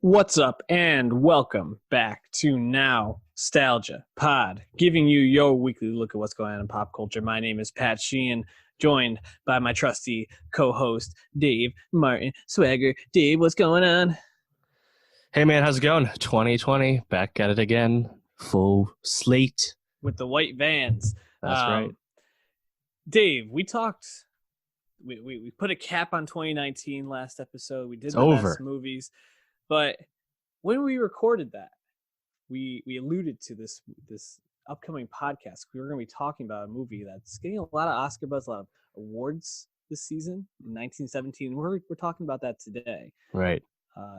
What's up, and welcome back to Nowstalgia Pod, giving you your weekly look at what's going on in pop culture. My name is Pat Sheehan, joined by my trusty co-host, Dave Martin Swagger. Dave, what's going on? Hey man, how's it going? 2020, back at it again, full slate. With the white vans. That's right. Dave, we talked, we put a cap on 2019 last episode. We did It's the over. best movies. But when we recorded that, we alluded to this upcoming podcast. We were going to be talking about a movie that's getting a lot of Oscar buzz, a lot of awards this season, in 1917. We're talking about that today. Right.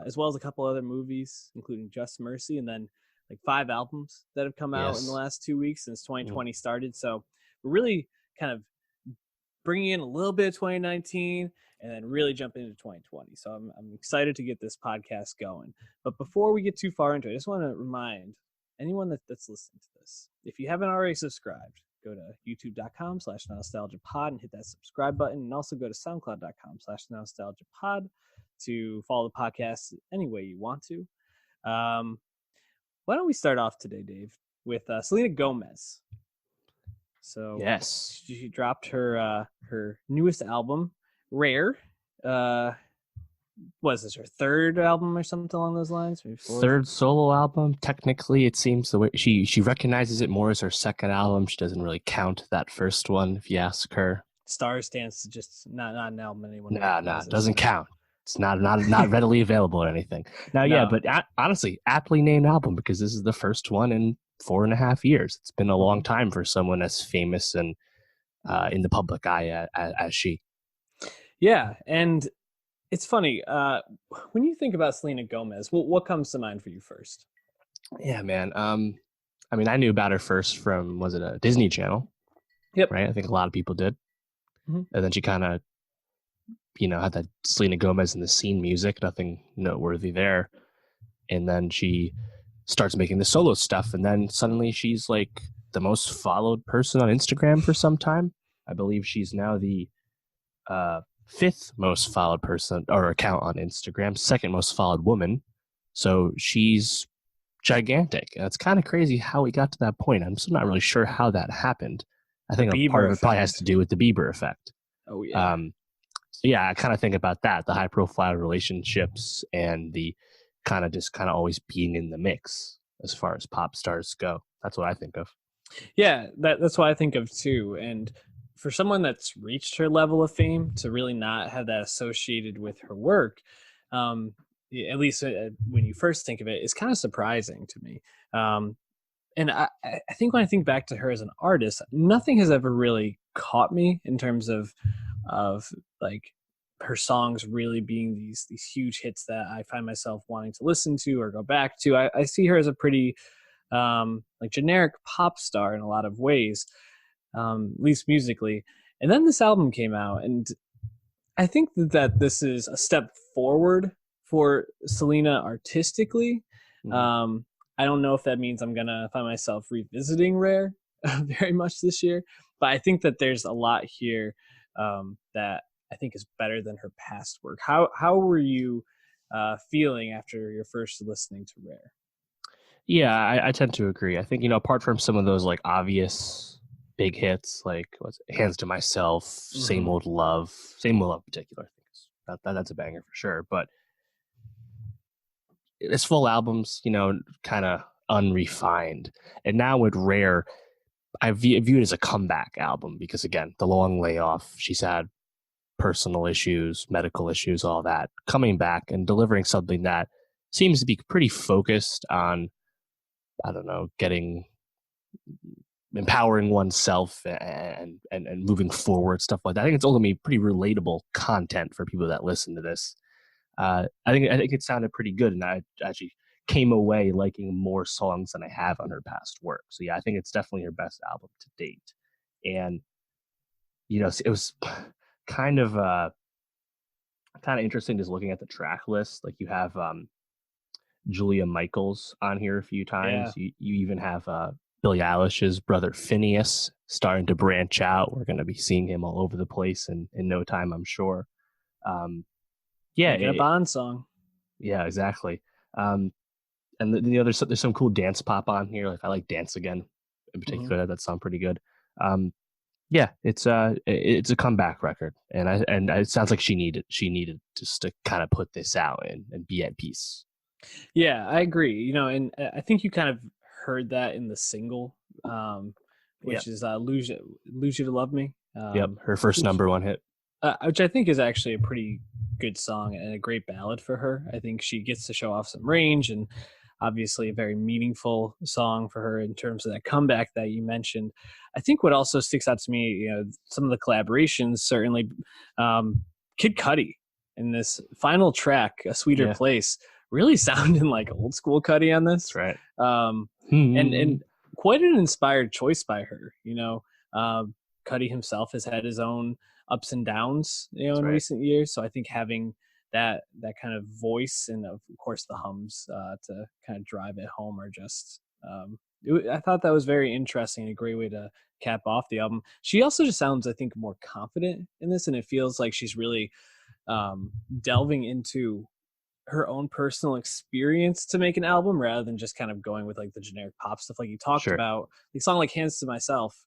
As well as a couple other movies, including Just Mercy, and then like 5 albums that have come out in the last 2 weeks since 2020 started. So we're really kind of bringing in a little bit of 2019 and then really jump into 2020. So I'm excited to get this podcast going. But before we get too far into it, I just want to remind anyone that's listening to this, if you haven't already subscribed, go to youtube.com/nostalgiapod and hit that subscribe button. And also go to soundcloud.com/nostalgiapod to follow the podcast any way you want to. Why don't we start off today, Dave, with Selena Gomez. So yes, she dropped her newest album, Rare. Was this her third album or something along those lines? Third solo album. Technically, it seems the way she recognizes it more as her second album. She doesn't really count that first one, if you ask her. Star stands to just not an album anyone. No, it doesn't count. It's not readily available or anything. Now, yeah, but honestly, aptly named album because this is the first one in 4.5 years. It's been a long time for someone as famous and in the public eye as she. Yeah, and it's funny. When you think about Selena Gomez, what comes to mind for you first? Yeah, man. I mean, I knew about her first from, was it a Disney Channel? Yep. Right? I think a lot of people did. Mm-hmm. And then she kind of, had that Selena Gomez in the scene music, nothing noteworthy there. And then she starts making the solo stuff. And then suddenly she's like the most followed person on Instagram for some time. I believe she's now the 5th most followed person or account on Instagram, 2nd most followed woman. So she's gigantic. And it's kind of crazy how we got to that point. I'm still not really sure how that happened. I think a part of it probably has to do with the Bieber effect. Oh, yeah. So yeah, I kind of think about that, the high profile relationships and the kind of always being in the mix as far as pop stars go. That's what I think of. Yeah, that's what I think of too. And for someone that's reached her level of fame to really not have that associated with her work, at least when you first think of it, is kind of surprising to me. And I think when I think back to her as an artist, nothing has ever really caught me in terms of like her songs really being these huge hits that I find myself wanting to listen to or go back to. I see her as a pretty like generic pop star in a lot of ways, at least musically. And then this album came out, and I think that this is a step forward for Selena artistically. Mm-hmm. I don't know if that means I'm gonna find myself revisiting Rare very much this year, but I think that there's a lot here that I think is better than her past work. How were you feeling after your first listening to Rare? Yeah, I tend to agree. I think, apart from some of those like obvious big hits, like Hands to Myself, mm-hmm. Same Old Love in particular, I think that's a banger for sure. But it's full albums, kind of unrefined. And now with Rare, I view it as a comeback album because, again, the long layoff, she's had personal issues, medical issues, all that, coming back and delivering something that seems to be pretty focused on, I don't know, empowering oneself and moving forward, stuff like that. I think it's ultimately pretty relatable content for people that listen to this. I think it sounded pretty good, and I actually came away liking more songs than I have on her past work. So yeah, I think it's definitely her best album to date. And it was kind of interesting just looking at the track list. Like you have Julia Michaels on here a few times. Yeah. You even have Billie Eilish's brother Phineas starting to branch out. We're going to be seeing him all over the place in no time, I'm sure. Yeah, a Bond song. Yeah, exactly. Um, and there's some cool dance pop on here. Like I like Dance Again in Hmm. particular. That song pretty good. Um, yeah, it's a comeback record, and it sounds like she needed just to kind of put this out and be at peace. Yeah, I agree. And I think you kind of heard that in the single, Yep, which is "Lose You to Love Me," yep. Her first which number one hit. which I think is actually a pretty good song and a great ballad for her. I think she gets to show off some range, and obviously a very meaningful song for her in terms of that comeback that you mentioned. I think what also sticks out to me, some of the collaborations, certainly um, Kid Cudi in this final track, "A Sweeter Yeah, Place," really sounding like old school Cudi on that's this. right. Um, and Hmm. quite an inspired choice by her. Cuddy himself has had his own ups and downs, That's in right. recent years. So I think having that kind of voice and of course the hums to kind of drive it home are just. I thought that was very interesting and a great way to cap off the album. She also just sounds, I think, more confident in this, and it feels like she's really delving into her own personal experience to make an album rather than just kind of going with like the generic pop stuff like you talked Sure. about. The song like "Hands to Myself,"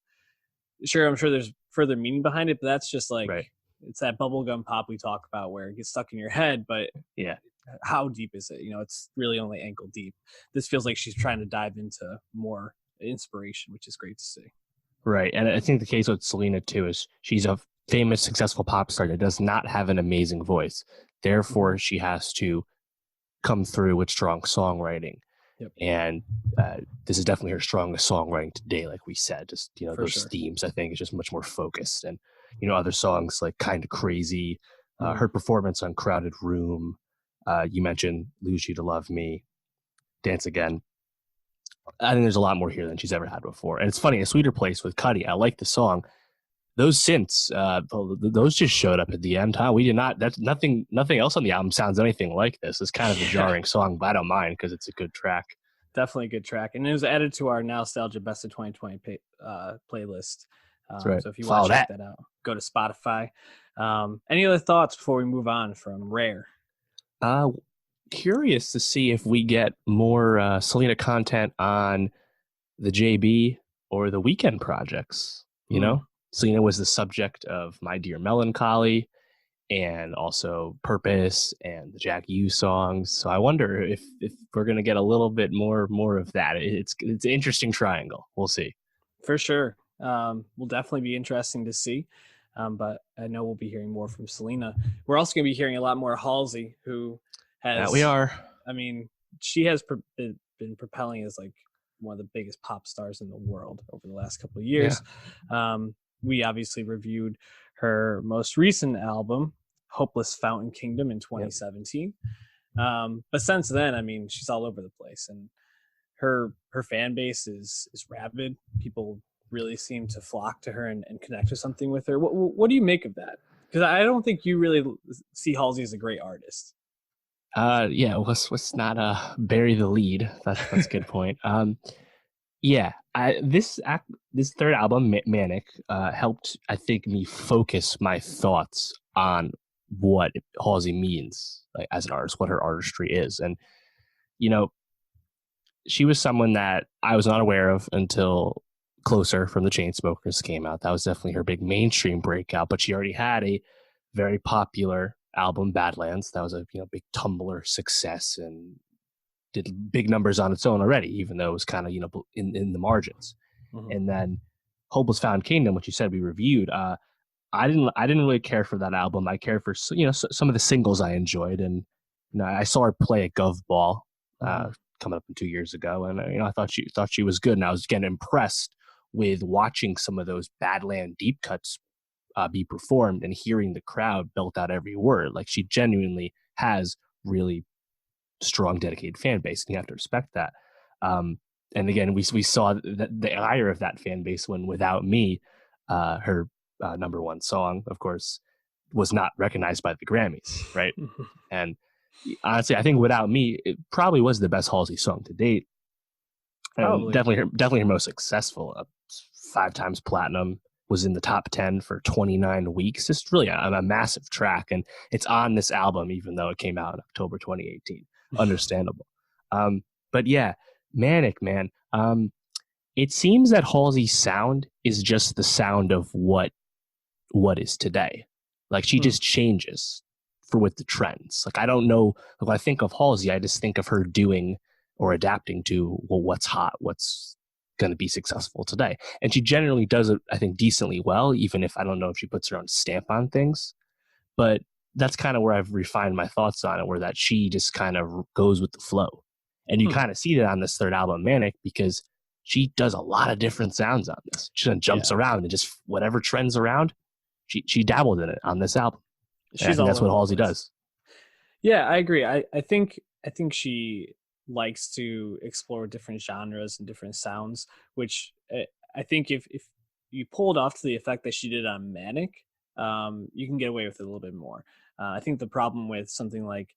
sure, I'm sure there's further meaning behind it, but that's just like Right. it's that bubblegum pop we talk about where it gets stuck in your head, but Yeah. how deep is it? It's really only ankle deep. This feels like she's trying to dive into more inspiration, which is great to see. Right. And I think the case with Selena too is she's a famous, successful pop star that does not have an amazing voice. Hmm. Therefore, she has to come through with strong songwriting. Yep, And this is definitely her strongest songwriting today, like we said. Just for those sure. themes, I think, is just much more focused. And other songs like "Kind of Crazy," Mm. her performance on "Crowded Room." You mentioned "Lose You to Love Me," "Dance Again." I think there's a lot more here than she's ever had before. And it's funny, "A Sweeter Place" with Cuddy. I like the song. Those synths, those just showed up at the end, huh? We did not. That's nothing. Nothing else on the album sounds anything like this. It's kind of a Yeah, jarring song, but I don't mind because it's a good track. definitely a good track, and it was added to our Nostalgia Best of 2020 playlist. That's right. So if you want Follow to check that. that out, go to Spotify. Any other thoughts before we move on from Rare? Uh, Curious to see if we get more Selena content on the JB or the Weekend projects. Hmm. Selena was the subject of "My Dear Melancholy" and also "Purpose" and the Jack U songs. So I wonder if we're gonna get a little bit more of that. It's an interesting triangle. We'll see. For sure. Will definitely be interesting to see. But I know we'll be hearing more from Selena. We're also going to be hearing a lot more Halsey, who That we has, are. I mean, she has been propelling as like one of the biggest pop stars in the world over the last couple of Yeah. years. We obviously reviewed her most recent album, Hopeless Fountain Kingdom, in Yep. 2017. But since then, I mean, she's all over the place, and her fan base is rabid. People really seem to flock to her and connect to something with her. What do you make of that? Because I don't think you really see Halsey as a great artist. Yeah. Let's not bury the lead. That's a good point. Yeah. This third album, Manic, helped I think me focus my thoughts on what Halsey means, like as an artist, what her artistry is, and you know she was someone that I was not aware of until Closer from the Chainsmokers came out. That was definitely her big mainstream breakout, but she already had a very popular album, Badlands. That was a big Tumblr success and did big numbers on its own already, even though it was kind of in the margins. Mhm. And then Hopeless Found Kingdom, which you said we reviewed. I didn't really care for that album. I cared for some of the singles I enjoyed, and I saw her play at Gov Ball Mhm. coming up in 2 years ago, and I thought she was good, and I was getting impressed with watching some of those Badland deep cuts be performed and hearing the crowd belt out every word. Like she genuinely has really strong, dedicated fan base, and you have to respect that. And again, we saw the ire of that fan base when "Without Me," her number one song, of course, was not recognized by the Grammys, right? And honestly, I think "Without Me" it probably was the best Halsey song to date, and Probably. definitely her most successful. 5 times platinum, was in the top 10 for 29 weeks. Just really a massive track, and it's on this album, even though it came out in October 2018. Understandable. But yeah, Manic, man. It seems that Halsey's sound is just the sound of what is today. Like she Hmm. just changes for with the trends. Like I don't know. Like when I think of Halsey, I just think of her doing or adapting to well, what's hot, what's going to be successful today. And she generally does it, I think, decently well, even if I don't know if she puts her own stamp on things. But that's kind of where I've refined my thoughts on it, where that she just kind of goes with the flow. And you Hmm. kind of see that on this third album, Manic, because she does a lot of different sounds on this. She jumps Yeah, around and just whatever trends around, she dabbled in it on this album. And I she's think all that's what over the Halsey place. does. Yeah, I agree. I think she likes to explore different genres and different sounds, which I think if you pulled off to the effect that she did on Manic, you can get away with it a little bit more. I think the problem with something like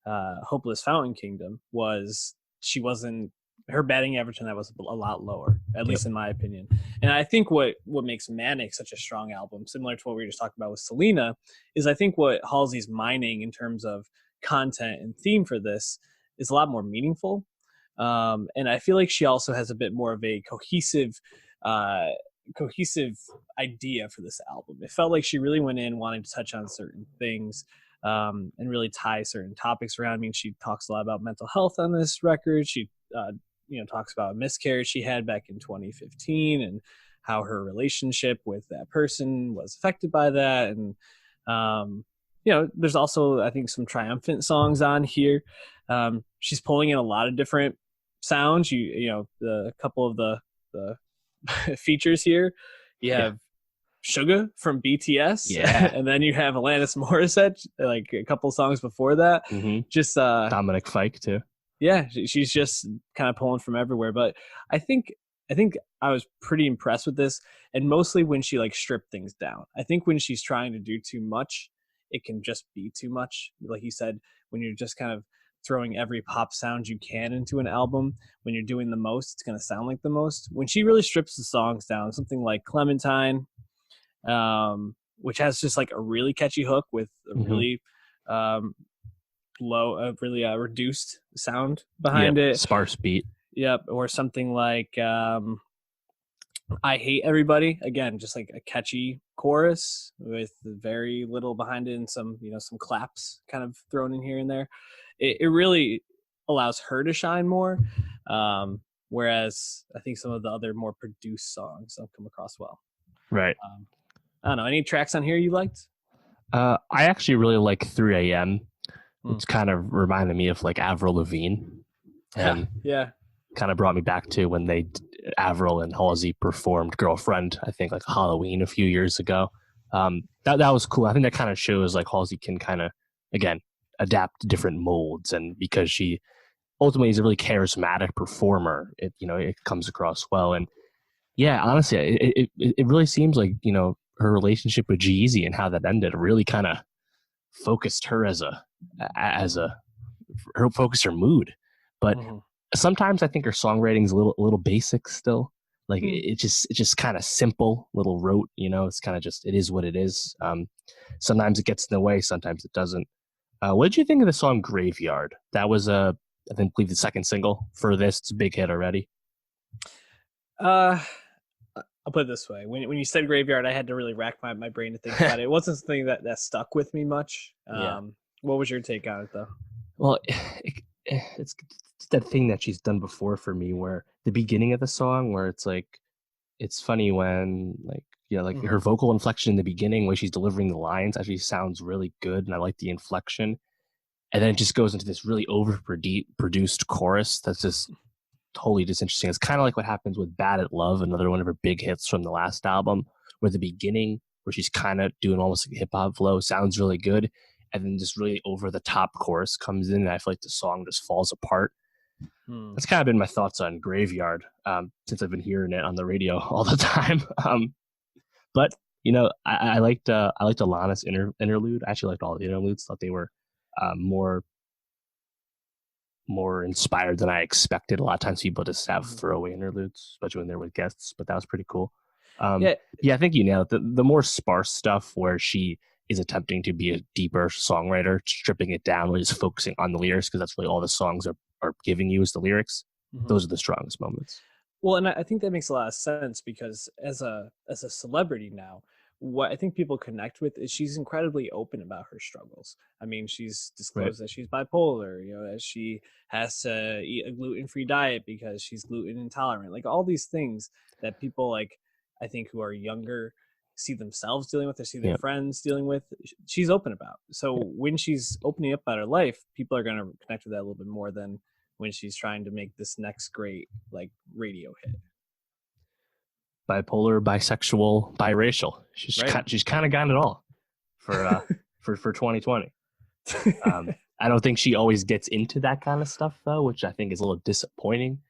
Hopeless Fountain Kingdom was she wasn't her batting average on that was a lot lower, at Yep. least in my opinion. And I think what makes Manic such a strong album, similar to what we were just talking about with Selena, is I think what Halsey's mining in terms of content and theme for this is a lot more meaningful. And I feel like she also has a bit more of a uh, cohesive idea for this album. It felt like she really went in wanting to touch on certain things and really tie certain topics around. I mean, she talks a lot about mental health on this record. She, talks about a miscarriage she had back in 2015 and how her relationship with that person was affected by that. And, there's also, I think, some triumphant songs on here. She's pulling in a lot of different sounds. The couple of the features here. You Yeah. have Suga from BTS, Yeah. and then you have Alanis Morissette, like a couple songs before that. Mm-hmm. Just Dominic Fike too. yeah, she's just kind of pulling from everywhere. But I think I think I was pretty impressed with this, and mostly when she like stripped things down. I think when she's trying to do too much, it can just be too much. Like you said, when you're just kind of throwing every pop sound you can into an album, when you're doing the most, it's going to sound like the most. When she really strips the songs down, something like Clementine, which has just like a really catchy hook with a Mm-hmm. really um, really reduced sound Yep. behind it. Sparse beat. Yep, or something like I Hate Everybody. Again, just like a catchy chorus with very little behind it and some claps kind of thrown in here and there. It really allows her to shine more. Whereas I think some of the other more produced songs don't come across well. Right. I don't know. Any tracks on here you liked? I actually really like 3 a.m. Hmm. It's kind of reminded me of like Avril Lavigne, and Yeah. kind of brought me back to when Avril and Halsey performed "Girlfriend." I think like Halloween a few years ago. That was cool. I think that kind of shows like Halsey can kind of again adapt to different molds, and because she ultimately is a really charismatic performer, it comes across well. And yeah, honestly, it really seems like her relationship with G-Eazy and how that ended really kind of focused her as a her focused her mood. But Mm-hmm. sometimes I think her songwriting's a little basic still. Like Hmm. it's just kind of simple, little rote. It's kind of just it is what it is. Sometimes it gets in the way, sometimes it doesn't. What did you think of the song "Graveyard"? That was I think believe the second single for this. It's a big hit already. Uh, I'll put it this way: when you said graveyard, I had to really rack my brain to think about it. It wasn't something that stuck with me much. Yeah. What was your take on it, though? Well, it's that thing that she's done before for me, where the beginning of the song, where it's like, it's funny when like Mm-hmm. her vocal inflection in the beginning, where she's delivering the lines, actually sounds really good, and I like the inflection. And then it just goes into this really overproduced chorus that's just totally disinteresting. It's kind of like what happens with "Bad at Love," another one of her big hits from the last album, where the beginning, where she's kind of doing almost like a hip hop flow, sounds really good, and then this really over the top chorus comes in, and I feel like the song just falls apart. Hmm. That's kind of been my thoughts on "Graveyard" since I've been hearing it on the radio all the time. But I liked Alana's interlude. I actually liked all the interludes. Thought they were more inspired than I expected. A lot of times people just have Mm-hmm. throwaway interludes, especially when they're with guests, but that was pretty cool. Um, Yeah. yeah, I think you nailed it. The more sparse stuff where she is attempting to be a deeper songwriter, stripping it down, really just focusing on the lyrics, because that's really all the songs are are giving you as the lyrics, Mhm. those are the strongest moments. Well, and I think that makes a lot of sense because as a celebrity now, what I think people connect with is she's incredibly open about her struggles. I mean, she's Right. disclosed that she's bipolar, that she has to eat a gluten-free diet because she's gluten intolerant. Like all these things that people like, I think who are younger see themselves dealing with or see their Yeah. friends dealing with, she's open about. So Yeah. when she's opening up about her life, people are going to connect with that a little bit more than when she's trying to make this next great like radio hit. Bipolar, bisexual, biracial. Right. She's kind of got it all for 2020. I don't think she always gets into that kind of stuff though, which I think is a little disappointing.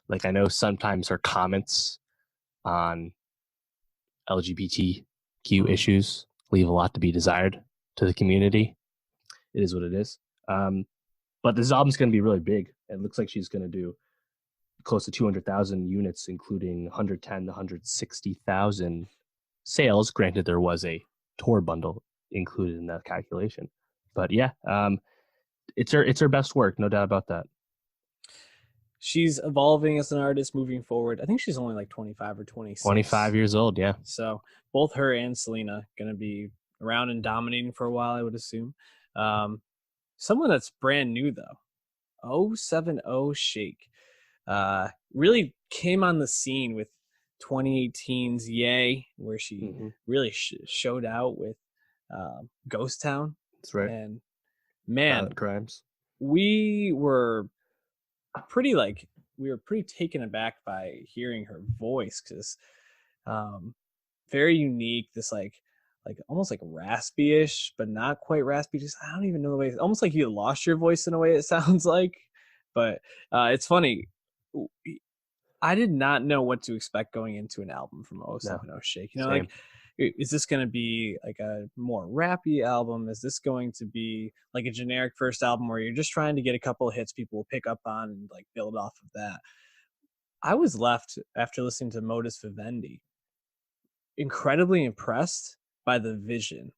Like I know sometimes her comments on LGBTQ Mhm. issues leave a lot to be desired to the community. It is what it is. But this album's going to be really big. It looks like she's going to do close to 200,000 units, including 110 to 160,000 sales. Granted, there was a tour bundle included in that calculation. But yeah, it's her best work, no doubt about that. She's evolving as an artist moving forward. I think she's only like 25 or 25 26. years old, yeah. So both her and Selena going to be around and dominating for a while, I would assume. Um, Someone that's brand new though, 070 Shake. Really came on the scene with 2018's Yay, where she Mm-hmm. really showed out with Ghost Town. That's right. And man, Violent crimes. we were pretty like we were pretty taken aback by hearing her voice because um very unique, this like almost like raspy-ish but not quite raspy, just I don't even know the way, almost like you lost your voice in a way it sounds like. But it's funny, I did not know what to expect going into an album from No, 070 Shake. same. Like, is this going to be like a more rappy album? Is this going to be like a generic first album where you're just trying to get a couple of hits people will pick up on and like build off of that? I was left after listening to Modus Vivendi incredibly impressed by the vision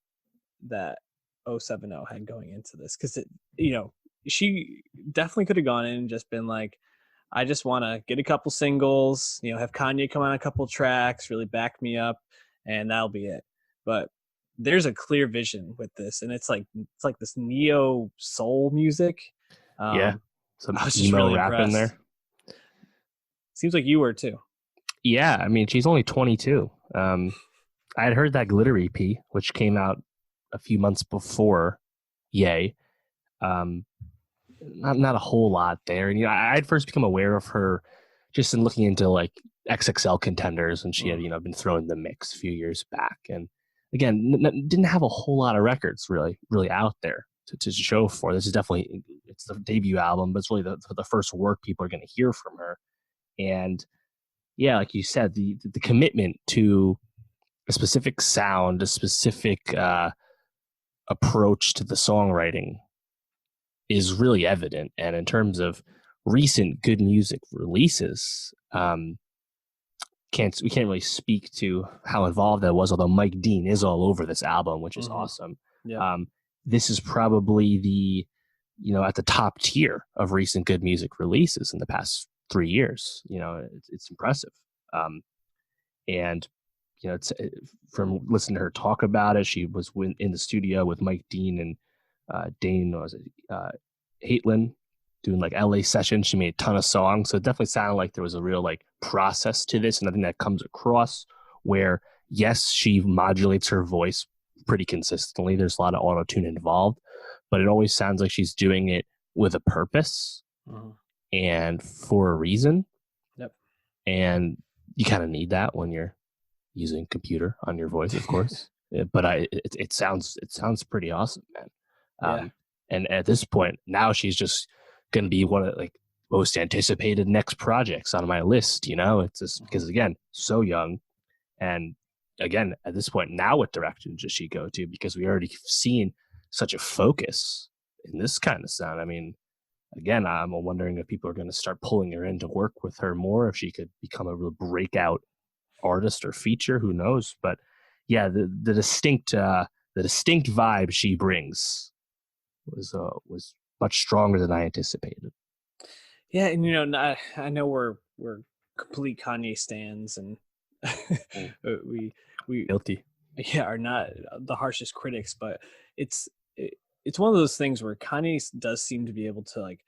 that 070 had going into this, because she definitely could have gone in and just been like, I just want to get a couple singles, have Kanye come on a couple tracks, really back me up, and that'll be it. But there's a clear vision with this, and it's like this neo soul music. Yeah, um some I was just emo really rap in impressed. there. Seems like you were too. Yeah, I mean, she's only 22. I had heard that Glitter EP, which came out a few months before Yay. Um, not a whole lot there. And I'd first become aware of her just in looking into like XXL Contenders, and she had Mm. been thrown in the mix a few years back. And again, didn't have a whole lot of records really out there to show for. This is definitely it's the debut album, but it's really the first work people are going to hear from her. And yeah, like you said, the commitment to a specific sound, a specific approach to the songwriting is really evident. And in terms of recent good music releases, we can't really speak to how involved that was. Although Mike Dean is all over this album, which is Mm-hmm. awesome. Yep. This is probably the at the top tier of recent good music releases in the past 3 years. It's impressive. And it's from listening to her talk about it. She was in the studio with Mike Dean and Dane, was it Haitlin, doing like LA sessions. She made a ton of songs, so it definitely sounded like there was a real like process to this, and I think that comes across where yes, she modulates her voice pretty consistently. There's a lot of auto tune involved, but it always sounds like she's doing it with a purpose and for a reason. Yep. And you kind of need that when you're using computer on your voice, of course. But it sounds pretty awesome, man. Yeah. And at this point, now she's just going to be one of like most anticipated next projects on my list. It's just because again, so young, and again at this point, now what direction does she go to? Because we already seen such a focus in this kind of sound. I mean, again, I'm wondering if people are going to start pulling her in to work with her more, if she could become a real breakout artist or feature, who knows. But yeah, the distinct vibe she brings was much stronger than I anticipated. Yeah, and I know we're complete Kanye stans, and Mm. we we Guilty. yeah are not the harshest critics, but it's it's one of those things where Kanye does seem to be able to like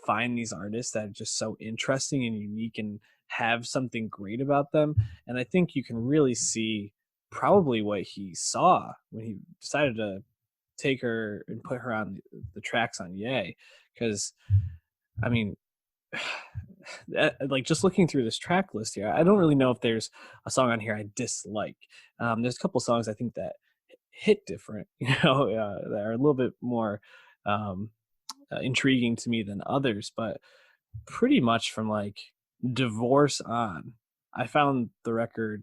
find these artists that are just so interesting and unique and have something great about them, and I think you can really see probably what he saw when he decided to take her and put her on the tracks on Yay, because I mean, like just looking through this track list here, I don't really know if there's a song on here I dislike. There's a couple songs I think that hit different, that are a little bit more um, intriguing to me than others, but pretty much from like Divorce on, I found the record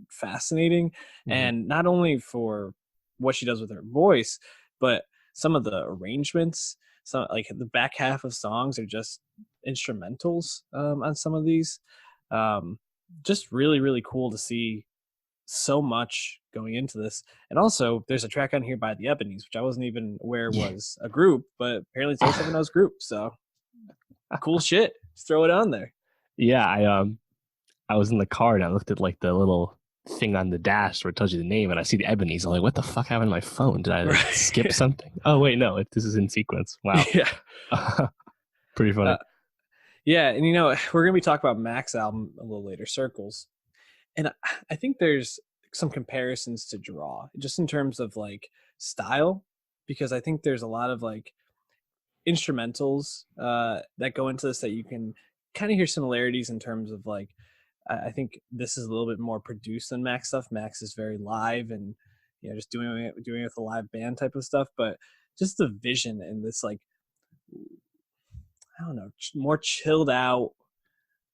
fascinating, Mm-hmm. and not only for what she does with her voice, but some of the arrangements. So like the back half of songs are just instrumentals on some of these. um, just really really cool to see so much going into this. And also there's a track on here by the Ebonies, which I wasn't even aware Yeah. was a group, but apparently it's 070's group, so cool shit, just throw it on there. Yeah, I was in the car and I looked at like the little thing on the dash where it tells you the name, and I see the Ebonies. I'm like, what the fuck happened to my phone? Did I like skip Right. something? Oh wait, no, this is in sequence. Wow. Yeah. Pretty funny. Yeah, and we're gonna be talking about Mac's album a little later, Circles, and I think there's some comparisons to draw just in terms of like style, because I think there's a lot of like instrumentals that go into this that you can kind of hear similarities in terms of like I think this is a little bit more produced than Max stuff. Max is very live and just doing it with a live band type of stuff, but just the vision and this like I don't know more chilled out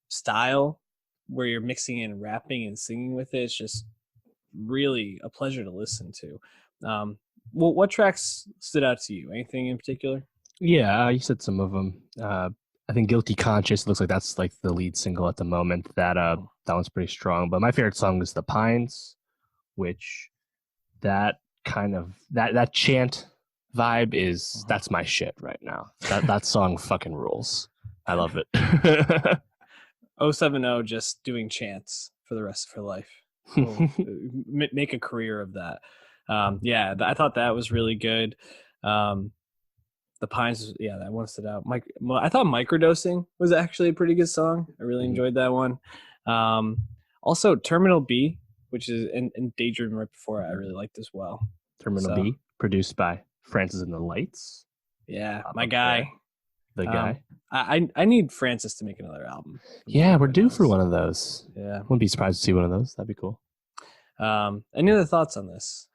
style where you're mixing in rapping and singing with it. It's just really a pleasure to listen to. Well, what tracks stood out to you? Anything in particular? Yeah, you said some of them. I think "Guilty Conscious" looks like that's like the lead single at the moment. That one's pretty strong. But my favorite song is "The Pines," which that kind of that chant vibe is that's my shit right now. That song fucking rules. I love it. 070 just doing chants for the rest of her life. We'll make a career of that. Yeah, I thought that was really good. The Pines, yeah, that one stood out. I thought Microdosing was actually a pretty good song. I really enjoyed that one. Also, Terminal B, which is and Daydream right before I really liked as well. Terminal B, produced by Francis and the Lights. Yeah, my guy. The guy. I need Francis to make another album. Yeah, we're due for one of those. Yeah. Wouldn't be surprised to see one of those. That'd be cool. Any other thoughts on this?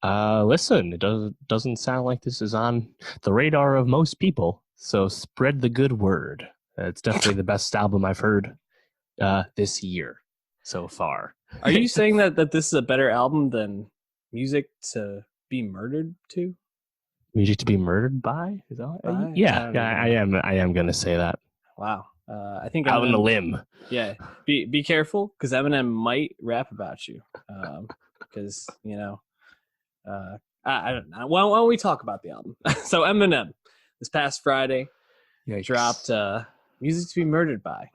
Listen, it doesn't sound like this is on the radar of most people. So spread the good word. It's definitely the best album I've heard this year so far. Are you saying that this is a better album than Music to Be Murdered to? Music to Be Murdered by? Is that by? Yeah, I am gonna say that. Wow. I think out on a limb. Yeah. Be careful, because Eminem might rap about you. Because I don't know. Why don't we talk about the album? So Eminem, this past Friday, dropped Music to Be Murdered by.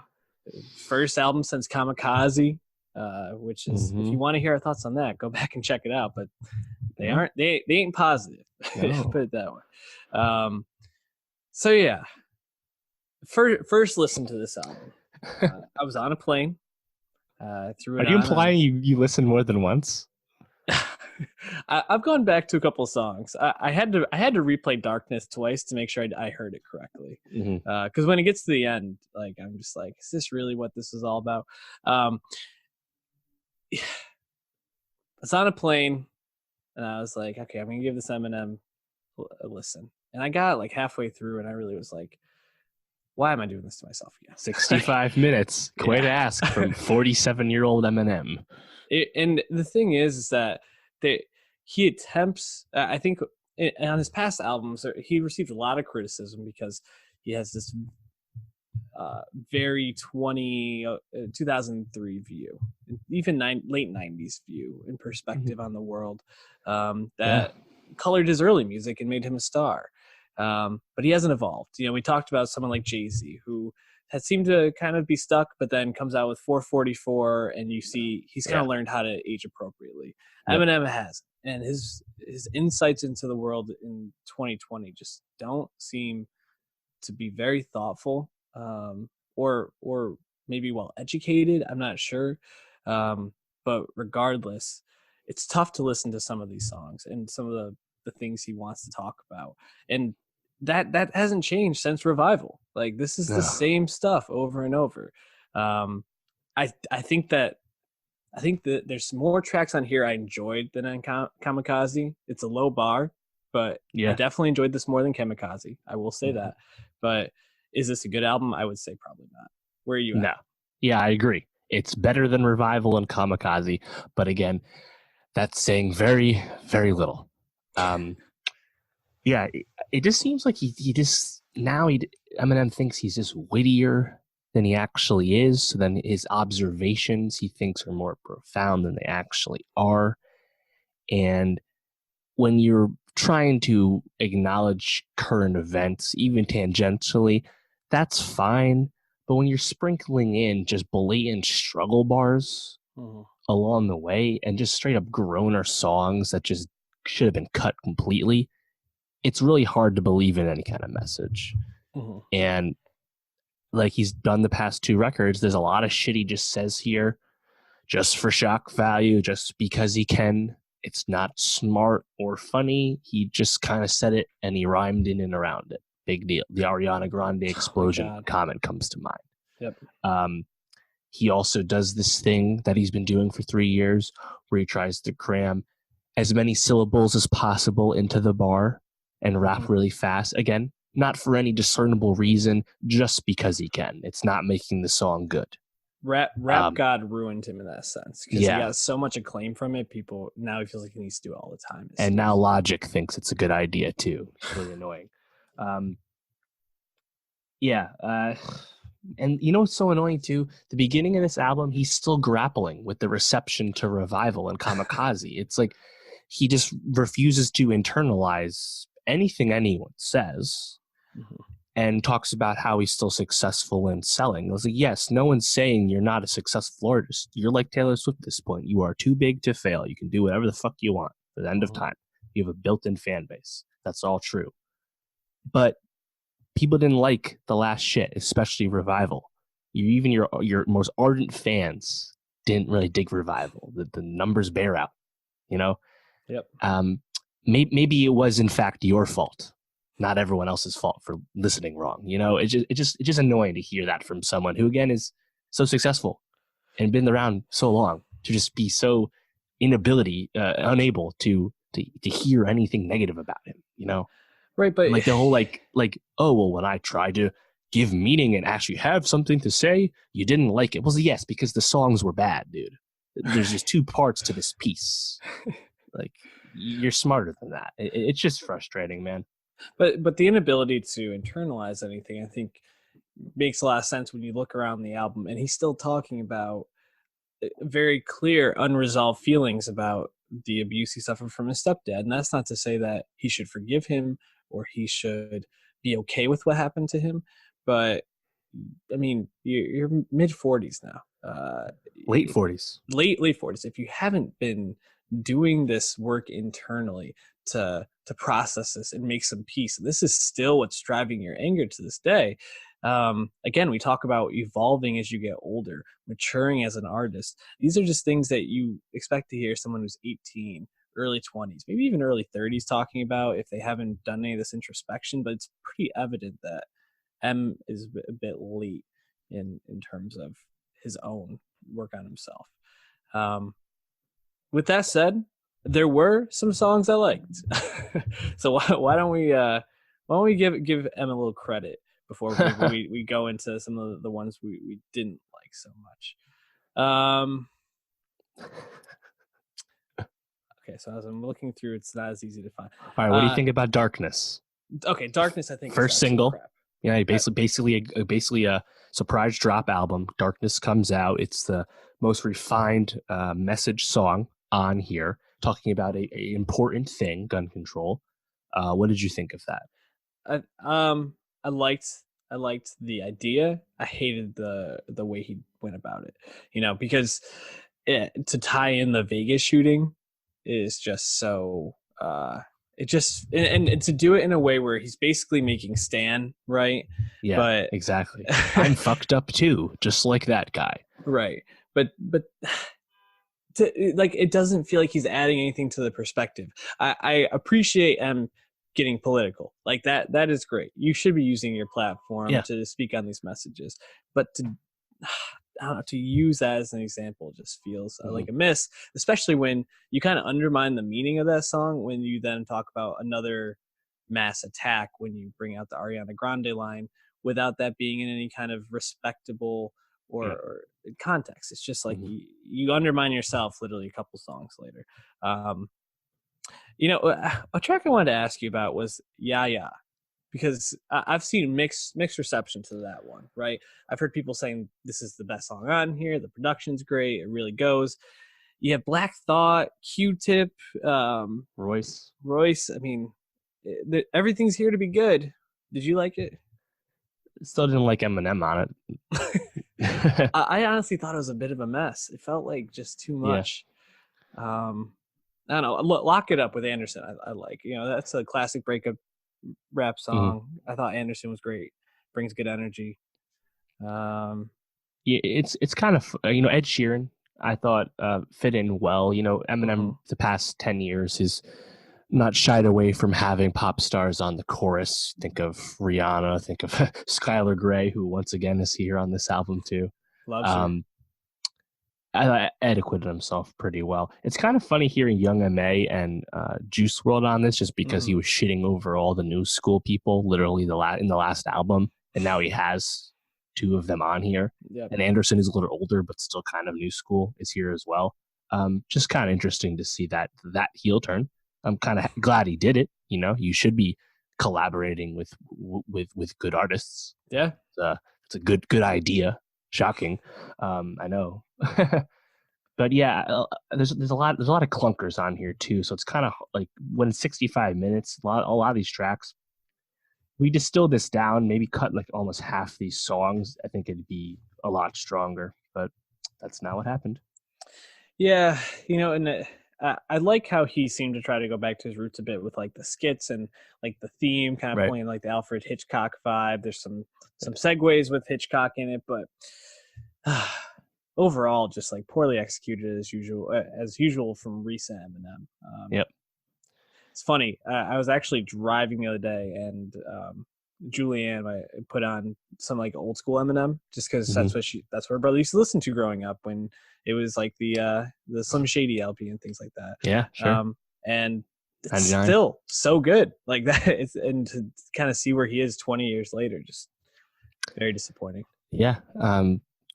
First album since Kamikaze, which is if you want to hear our thoughts on that, go back and check it out. But they ain't positive. No. Put it that way. So yeah. First listen to this album. I was on a plane. Are you implying you listen more than once? I've gone back to a couple of songs. I had to replay Darkness twice to make sure I heard it correctly. Because when it gets to the end, like I'm just like, is this really what this is all about? It's on a plane, and I was like, okay, I'm gonna give this Eminem a listen. And I got like halfway through, and I really was like, why am I doing this to myself again? 65 minutes. Quite to ask from 47-year-old Eminem. And the thing is that he attempts, I think on his past albums, he received a lot of criticism because he has this very 2003 view, even late 90s view and perspective on the world that colored his early music and made him a star. But he hasn't evolved. We talked about someone like Jay-Z, who has seemed to kind of be stuck, but then comes out with 444, and you see he's kind Yeah. of learned how to age appropriately. Yep. Eminem has, and his insights into the world in 2020 just don't seem to be very thoughtful, or maybe well educated. I'm not sure, but regardless, it's tough to listen to some of these songs and some of the things he wants to talk about, and that hasn't changed since Revival. Like, this is the No. same stuff over and over. Um, I think that there's more tracks on here I enjoyed than on Kamikaze. It's a low bar, but I Yeah. definitely enjoyed this more than Kamikaze. I will say Mhm. that. But is this a good album? I would say probably not. Where are you No. at? Yeah, I agree. It's better than Revival and Kamikaze, but again, that's saying very, very little. Yeah, it just seems like he just now Eminem thinks he's just wittier than he actually is. So then his observations he thinks are more profound than they actually are. And when you're trying to acknowledge current events, even tangentially, that's fine. But when you're sprinkling in just blatant struggle bars Mm-hmm. along the way and just straight up groaner songs that just should have been cut completely, it's really hard to believe in any kind of message. Mm-hmm. And like he's done the past two records, there's a lot of shit he just says here just for shock value, just because he can. It's not smart or funny. He just kind of said it and he rhymed in and around it. Big deal. The Ariana Grande Oh my explosion God. comment comes to mind. Yep. He also does this thing that he's been doing for 3 years where he tries to cram as many syllables as possible into the bar and rap Mm-hmm. really fast. Again, not for any discernible reason, just because he can. It's not making the song good. Rap God ruined him in that sense, because he Yeah. got so much acclaim from it. People now, he feels like he needs to do it all the time. And now Logic thinks it's a good idea too. It's really annoying. Yeah. And you know what's so annoying too? The beginning of this album, he's still grappling with the reception to Revival and Kamikaze. It's like he just refuses to internalize anything anyone says Mhm. and talks about how he's still successful in selling. I was like, yes, no one's saying you're not a successful artist. You're like Taylor Swift at this point. You are too big to fail. You can do whatever the fuck you want for the end of time. You have a built-in fan base. That's all true. But people didn't like the last shit, especially Revival. Even your most ardent fans didn't really dig Revival. The numbers bear out, you know? Yep. Maybe it was in fact your fault, not everyone else's fault for listening wrong. You know, it's just annoying to hear that from someone who again is so successful and been around so long to just be so unable to hear anything negative about him. You know, Right, but and like the whole like oh well, when I try to give meaning and actually have something to say, you didn't like it. Well, yes, because the songs were bad, dude. There's just two parts to this piece. Like, you're smarter than that. It's just frustrating, man. but the inability to internalize anything, I think, makes a lot of sense when you look around the album, and he's still talking about very clear unresolved feelings about the abuse he suffered from his stepdad. And that's not to say that he should forgive him or he should be okay with what happened to him, but I mean, you're mid 40s now. Late 40s. Late 40s. If you haven't been doing this work internally to process this and make some peace, this is still what's driving your anger to this day. Again, we talk about evolving as you get older, maturing as an artist. These are just things that you expect to hear someone who's 18, early 20s, maybe even early 30s talking about if they haven't done any of this introspection. But it's pretty evident that M is a bit late in terms of his own work on himself. With that said, there were some songs I liked. So why don't we give M a little credit before we go into some of the ones we didn't like so much. Okay, so as I'm looking through, it's not as easy to find. All right, what do you think about Darkness? Okay, Darkness, I think, is First absolute single. crap. Yeah, basically a surprise drop album. Darkness comes out. It's the most refined message song on here, talking about a important thing, gun control. What did you think of that? I liked I liked the idea. I hated the way he went about it. Because to tie in the Vegas shooting is just so it just and to do it in a way where he's basically making Stan, right? Yeah, But exactly. I'm fucked up too, just like that guy. right. But like it doesn't feel like he's adding anything to the perspective. I appreciate getting political like that. That is great. You should be using your platform Yeah. to speak on these messages, but to I don't know, to use that as an example just feels like a miss, especially when you kind of undermine the meaning of that song when you then talk about another mass attack when you bring out the Ariana Grande line without that being in any kind of respectable or context. It's just like you undermine yourself literally a couple songs later. Um, a track I wanted to ask you about was Yeah Yeah, because I've seen mixed reception to that one, right? I've heard people saying this is the best song on here. The production's great. It really goes. You have Black Thought, Q-Tip, Royce. I mean, everything's here to be good. Did you like it? Still didn't like Eminem on it. I honestly thought it was a bit of a mess. It felt like just too much. Yeah. I don't know. Lock It Up with Anderson. I like. That's a classic breakup rap song. I thought Anderson was great. Brings good energy. Yeah, it's kind of Ed Sheeran. I thought fit in well. Eminem the past 10 years has not shied away from having pop stars on the chorus. Think of Rihanna. Think of Skylar Grey, who once again is here on this album too. Loves her. Ed acquitted himself pretty well. It's kind of funny hearing Young M.A. and Juice WRLD on this, just because he was shitting over all the new school people, literally in the last album, and now he has two of them on here. Yep. And Anderson is a little older, but still kind of new school, is here as well. Just kind of interesting to see that heel turn. I'm kind of glad he did it. You should be collaborating with good artists. Yeah, it's a good idea. Shocking, I know. But yeah, there's a lot of clunkers on here too. So it's kind of like when it's 65 minutes, a lot of these tracks, we distill this down, maybe cut like almost half these songs. I think it'd be a lot stronger, but that's not what happened. Yeah, and I like how he seemed to try to go back to his roots a bit with like the skits and like the theme kind of playing like the Alfred Hitchcock vibe. There's some segues with Hitchcock in it, but overall just like poorly executed as usual from recent Eminem. Yep. It's funny. I was actually driving the other day and Julianne I put on some like old school Eminem just because that's what her brother used to listen to growing up when it was like the Slim Shady LP and things like that. Yeah, sure. And it's still so good like that. And to kind of see where he is 20 years later, just very disappointing. Yeah.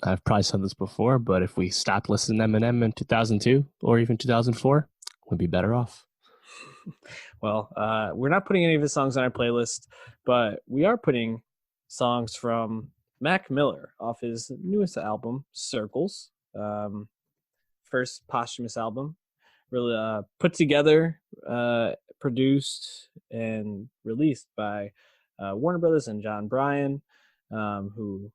I've probably said this before, but if we stopped listening to Eminem in 2002 or even 2004, we'd be better off. Well, we're not putting any of his songs on our playlist, but we are putting songs from Mac Miller off his newest album, Circles. First posthumous album, really put together, produced, and released by Warner Brothers and John Bryan, who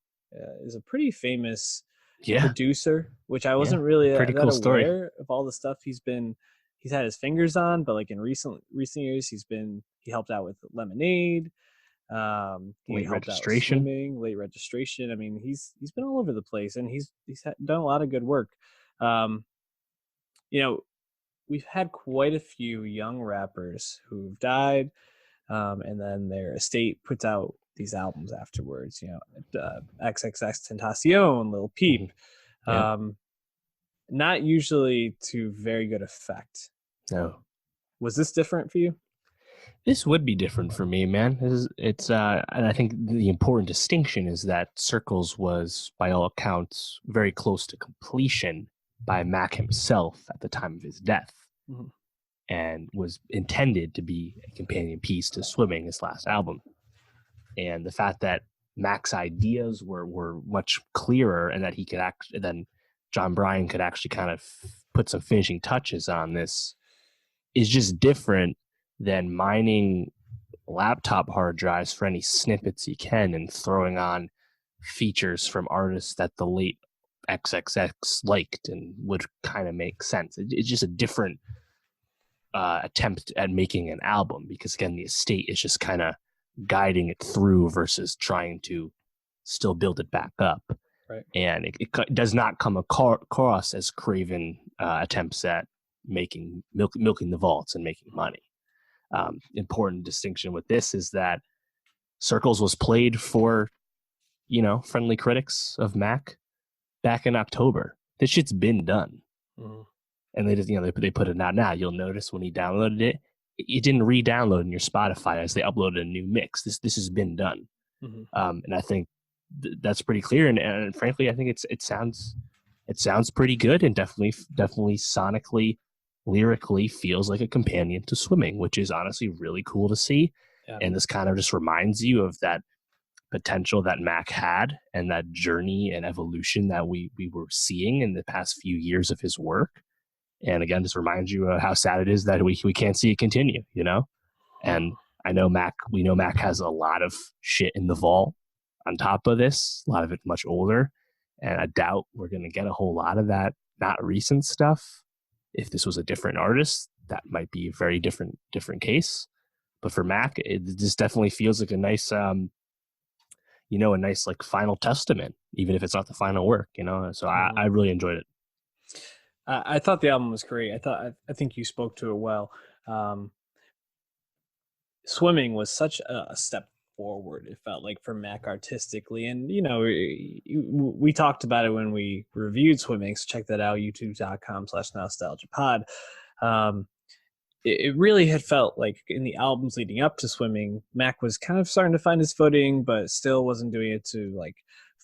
is a pretty famous producer, which I wasn't really that cool aware of all the stuff he's had his fingers on, but like in recent years he helped out with Lemonade, Late Registration. Late Registration. I mean, he's been all over the place, and he's done a lot of good work. We've had quite a few young rappers who've died, and then their estate puts out these albums afterwards. XXX Tentacion, Lil Peep. Not usually to very good effect. No. Was this different for you? This would be different for me, man. It's and I think the important distinction is that Circles was, by all accounts, very close to completion by Mac himself at the time of his death, and was intended to be a companion piece to Swimming, his last album. And the fact that Mac's ideas were much clearer, and that he could then John Bryan could actually kind of put some finishing touches on this, is just different than mining laptop hard drives for any snippets you can and throwing on features from artists that the late XXX liked and would kind of make sense. It's just a different attempt at making an album because, again, the estate is just kind of guiding it through versus trying to still build it back up. Right. And it does not come across as craven attempts at milking the vaults and making money. Important distinction with this is that Circles was played for, friendly critics of Mac back in October. This shit's been done. Mm-hmm. And they just, they put it out now. You'll notice when he downloaded it, it didn't re-download in your Spotify as they uploaded a new mix. This has been done. Mm-hmm. And I think that's pretty clear. And frankly, I think it sounds pretty good and definitely sonically, lyrically feels like a companion to Swimming, which is honestly really cool to see. Yeah. And this kind of just reminds you of that potential that Mac had and that journey and evolution that we were seeing in the past few years of his work. And again, just reminds you of how sad it is that we can't see it continue, And I know we know Mac has a lot of shit in the vault on top of this, a lot of it much older. And I doubt we're going to get a whole lot of that not recent stuff. If this was a different artist, that might be a very different case. But for Mac, it just definitely feels like a nice, a nice like final testament, even if it's not the final work, So I really enjoyed it. I thought the album was great. I think you spoke to it well. Swimming was such a step forward, it felt like, for Mac artistically. And, we talked about it when we reviewed Swimming, so check that out, youtube.com/nostalgiapod. It really had felt like in the albums leading up to Swimming, Mac was kind of starting to find his footing, but still wasn't doing it to like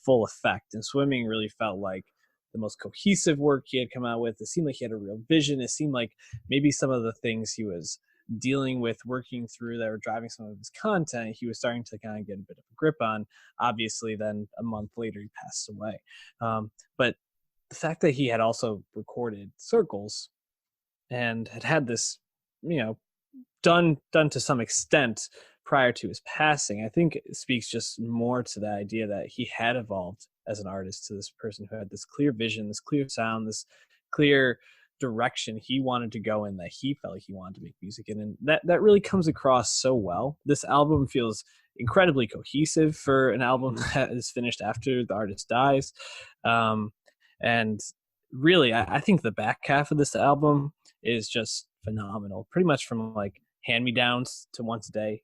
full effect. And Swimming really felt like the most cohesive work he had come out with. It seemed like he had a real vision. It seemed like maybe some of the things he was dealing with, working through, that were driving some of his content, he was starting to kind of get a bit of a grip on. Obviously, then a month later, he passed away. But the fact that he had also recorded Circles and had this, done to some extent prior to his passing, I think it speaks just more to the idea that he had evolved as an artist to this person who had this clear vision, this clear sound, this clear direction he wanted to go in, that he felt like he wanted to make music in. And that really comes across so well. This album feels incredibly cohesive for an album that is finished after the artist dies. And really, I think the back half of this album is just phenomenal, pretty much from like Hand-Me-Downs to Once a Day,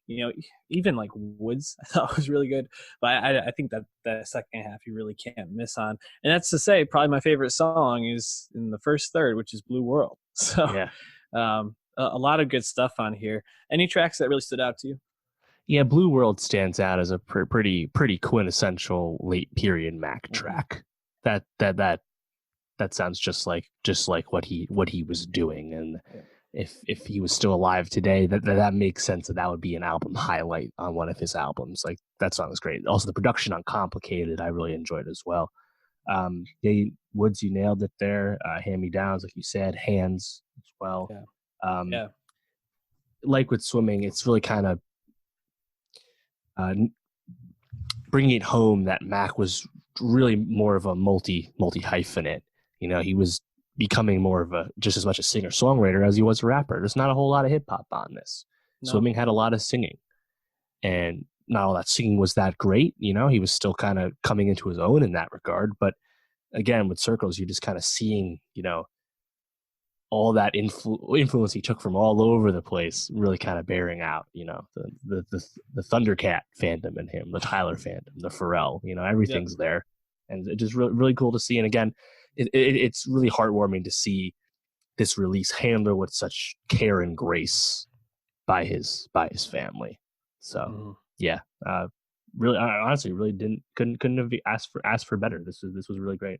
even like Woods I thought was really good. But I think that the second half you really can't miss on. And that's to say, probably my favorite song is in the first third, which is Blue World. So yeah. A lot of good stuff on here. Any tracks that really stood out to you? Yeah, Blue World stands out as a pretty quintessential late period Mac track. That sounds just like what he was doing. And yeah. If he was still alive today, that makes sense that would be an album highlight on one of his albums. Like, that song is great. Also, the production on Complicated, I really enjoyed as well. Woods, you nailed it there. Hand-Me-Downs, like you said, Hands as well. Yeah. Like with Swimming, it's really kind of bringing it home that Mac was really more of a multi hyphenate. He was becoming more of just as much a singer-songwriter as he was a rapper. There's not a whole lot of hip-hop on this. No. Swimming had a lot of singing. And not all that singing was that great. He was still kind of coming into his own in that regard. But again, with Circles, you're just kind of seeing, all that influence he took from all over the place really kind of bearing out, the Thundercat fandom in him, the Tyler fandom, the Pharrell, everything's there. And it's just really, really cool to see. And again, it's really heartwarming to see this release handled with such care and grace by his family. So really, I honestly really couldn't have asked for better. This was really great.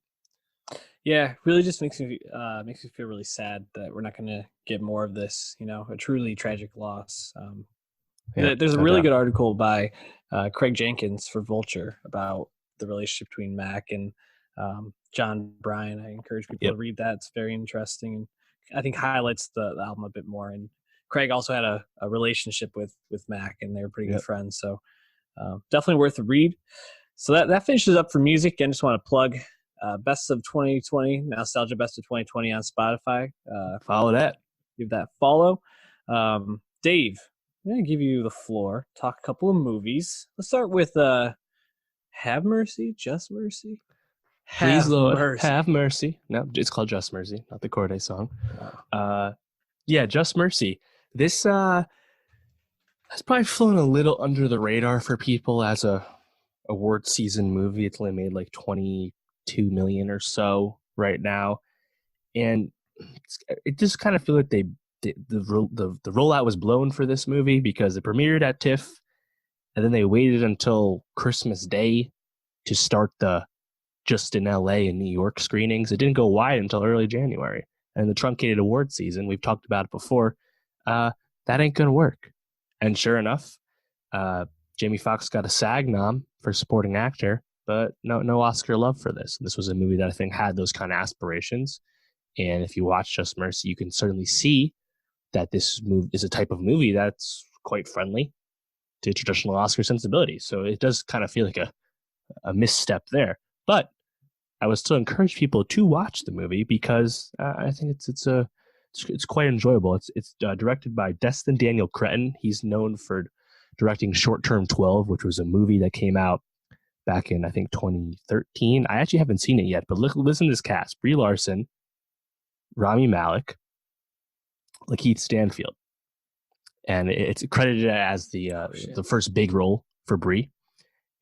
Yeah, really just makes me feel really sad that we're not going to get more of this. A truly tragic loss. There's a really good article by Craig Jenkins for Vulture about the relationship between Mac and John Bryan. I encourage people to read that. It's very interesting, and I think highlights the album a bit more. And Craig also had a relationship with Mac, and they were pretty good Yep. friends. So definitely worth a read. So that finishes up for music. I just want to plug Best of 2020, Nostalgia Best of 2020 on Spotify. Follow that. Give that follow. Dave, I'm going to give you the floor. Talk a couple of movies. Let's start with Have Mercy, Just Mercy. Please, Have Lord, Mercy. have mercy. No, it's called Just Mercy, not the Corday song. Oh. Yeah, Just Mercy. This has probably flown a little under the radar for people as a award season movie. It's only made like 22 million or so right now, and it just kind of feel like the rollout was blown for this movie because it premiered at TIFF, and then they waited until Christmas Day to start the just in LA and New York screenings. It didn't go wide until early January. And the truncated award season, we've talked about it before, that ain't going to work. And sure enough, Jamie Foxx got a SAG nom for supporting actor, but no Oscar love for this. This was a movie that I think had those kind of aspirations. And if you watch Just Mercy, you can certainly see that this movie is a type of movie that's quite friendly to traditional Oscar sensibilities. So it does kind of feel like a misstep there. But I would still encourage people to watch the movie because I think it's quite enjoyable. It's directed by Destin Daniel Cretton. He's known for directing Short Term 12, which was a movie that came out back in I think 2013. I actually haven't seen it yet, but listen to this cast: Brie Larson, Rami Malek, Lakeith Stanfield, and it's credited as the first big role for Brie,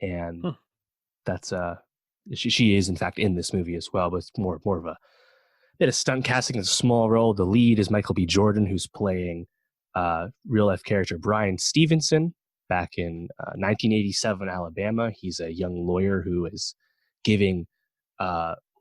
and that's she is in fact in this movie as well, but it's more of a bit of stunt casting. It's a small role. The lead is Michael B. Jordan, who's playing real life character Brian Stevenson back in 1987 Alabama. He's a young lawyer who is giving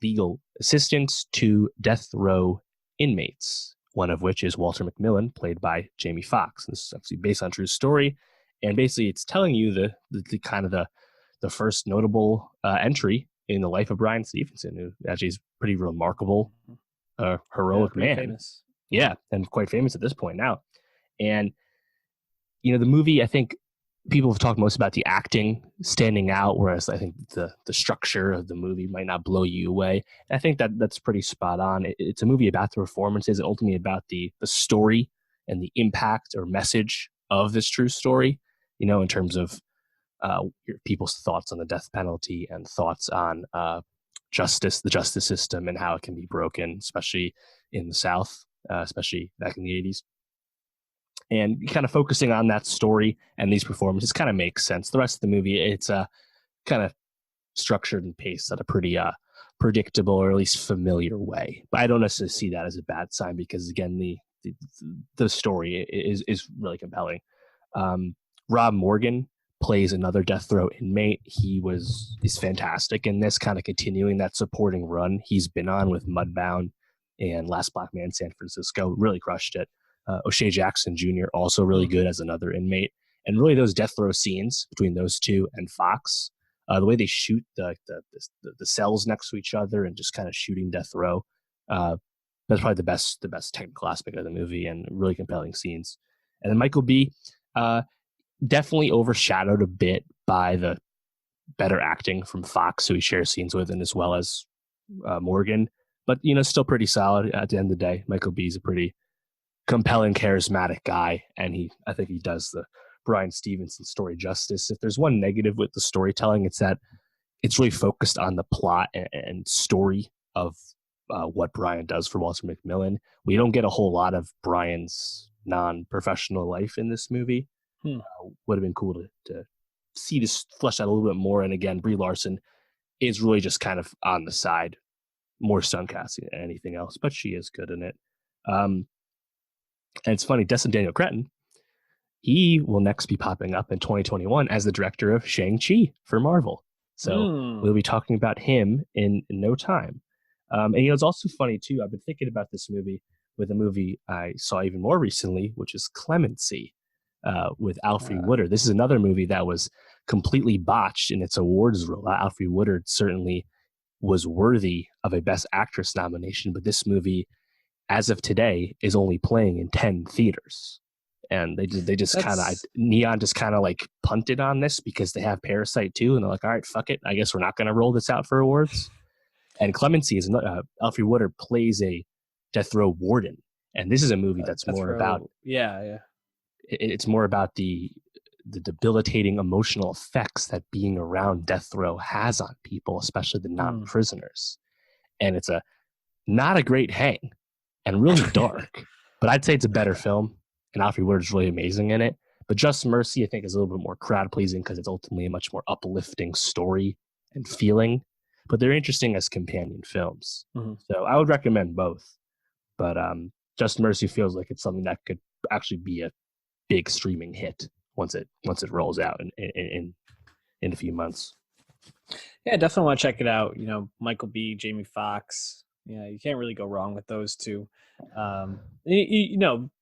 legal assistance to death row inmates, one of which is Walter McMillan, played by Jamie Foxx. This is actually based on a true story, and basically it's telling you the kind of the first notable entry in the life of Brian Stevenson, who actually is pretty remarkable, heroic man. Famous. Yeah, and quite famous at this point now. And the movie, I think people have talked most about the acting standing out, whereas I think the structure of the movie might not blow you away. And I think that's pretty spot on. It's a movie about the performances and ultimately about the story and the impact or message of this true story, in terms of people's thoughts on the death penalty and thoughts on the justice system and how it can be broken, especially in the South, especially back in the 80s. And kind of focusing on that story and these performances kind of makes sense. The rest of the movie, it's kind of structured and paced at a pretty predictable or at least familiar way. But I don't necessarily see that as a bad sign because, again, the story is really compelling. Rob Morgan plays another death row inmate. Is fantastic in this, kind of continuing that supporting run he's been on with Mudbound and Last Black Man San Francisco. Really crushed it. O'Shea Jackson Jr. also really good as another inmate. And really those death row scenes between those two and Fox, the way they shoot the cells next to each other and just kind of shooting death row, that's probably the best technical aspect of the movie and really compelling scenes. And then Michael B. Definitely overshadowed a bit by the better acting from Fox, who he shares scenes with, and as well as Morgan. But, still pretty solid at the end of the day. Michael B. is a pretty compelling, charismatic guy, and I think he does the Brian Stevenson story justice. If there's one negative with the storytelling, it's that it's really focused on the plot and story of what Brian does for Walter McMillan. We don't get a whole lot of Brian's non-professional life in this movie. Would have been cool to see this fleshed out a little bit more. And again, Brie Larson is really just kind of on the side, more stunt casting than anything else, but she is good in it. And it's funny, Destin Daniel Cretton, he will next be popping up in 2021 as the director of Shang-Chi for Marvel. So we'll be talking about him in no time. And it's also funny, too. I've been thinking about this movie with a movie I saw even more recently, which is Clemency with Alfre Woodard. This is another movie that was completely botched in its awards role. Alfre Woodard certainly was worthy of a Best Actress nomination, but this movie, as of today, is only playing in 10 theaters. And they just kind of, That's Neon just kind of like punted on this because they have Parasite too, and they're like, all right, fuck it, I guess we're not going to roll this out for awards. And Clemency is Alfre Woodard plays a death row warden, and this is a movie that's Death more about Row. Yeah, yeah. it's more about the debilitating emotional effects that being around death row has on people, especially the Mm. non-prisoners. And it's a not a great hang and really dark, but I'd say it's a better film. And Alfre Woodard's really amazing in it. But Just Mercy, I think, is a little bit more crowd pleasing because it's ultimately a much more uplifting story and feeling. But they're interesting as companion films. Mm-hmm. So I would recommend both. But Just Mercy feels like it's something that could actually be a big streaming hit once it rolls out in a few months. Yeah, definitely want to check it out. Michael B, Jamie Foxx. Yeah, you can't really go wrong with those two.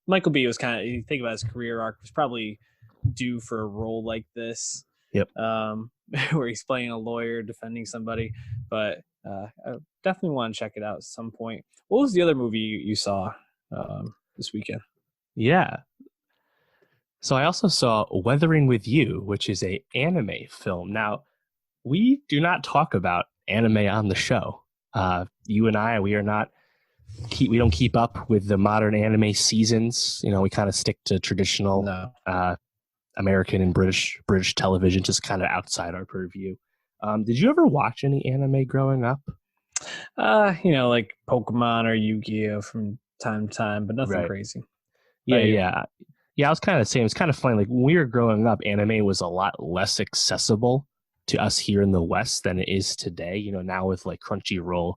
Michael B was kind of, you think about his career arc, was probably due for a role like this. Yep. Where he's playing a lawyer defending somebody. But I definitely want to check it out at some point. What was the other movie you saw this weekend? Yeah. So I also saw Weathering with You, which is a anime film. Now, we do not talk about anime on the show. You and I, we don't keep up with the modern anime seasons. We kind of stick to traditional American and British television, just kind of outside our purview. Did you ever watch any anime growing up? Like Pokemon or Yu-Gi-Oh from time to time, but nothing Right. crazy. Yeah. I was kind of the same. It's kind of funny. Like when we were growing up, anime was a lot less accessible to us here in the West than it is today. Now with like Crunchyroll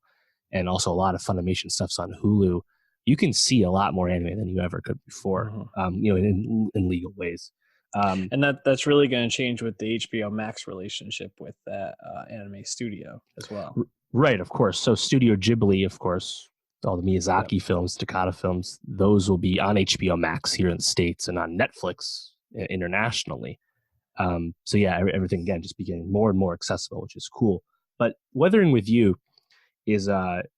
and also a lot of Funimation stuff's on Hulu, you can see a lot more anime than you ever could before. In legal ways. And that's really going to change with the HBO Max relationship with that anime studio as well. Right, of course. So Studio Ghibli, of course, all the Miyazaki films, Takata films, those will be on HBO Max here in the States and on Netflix internationally. So yeah, everything again just becoming more and more accessible, which is cool. But Weathering with You is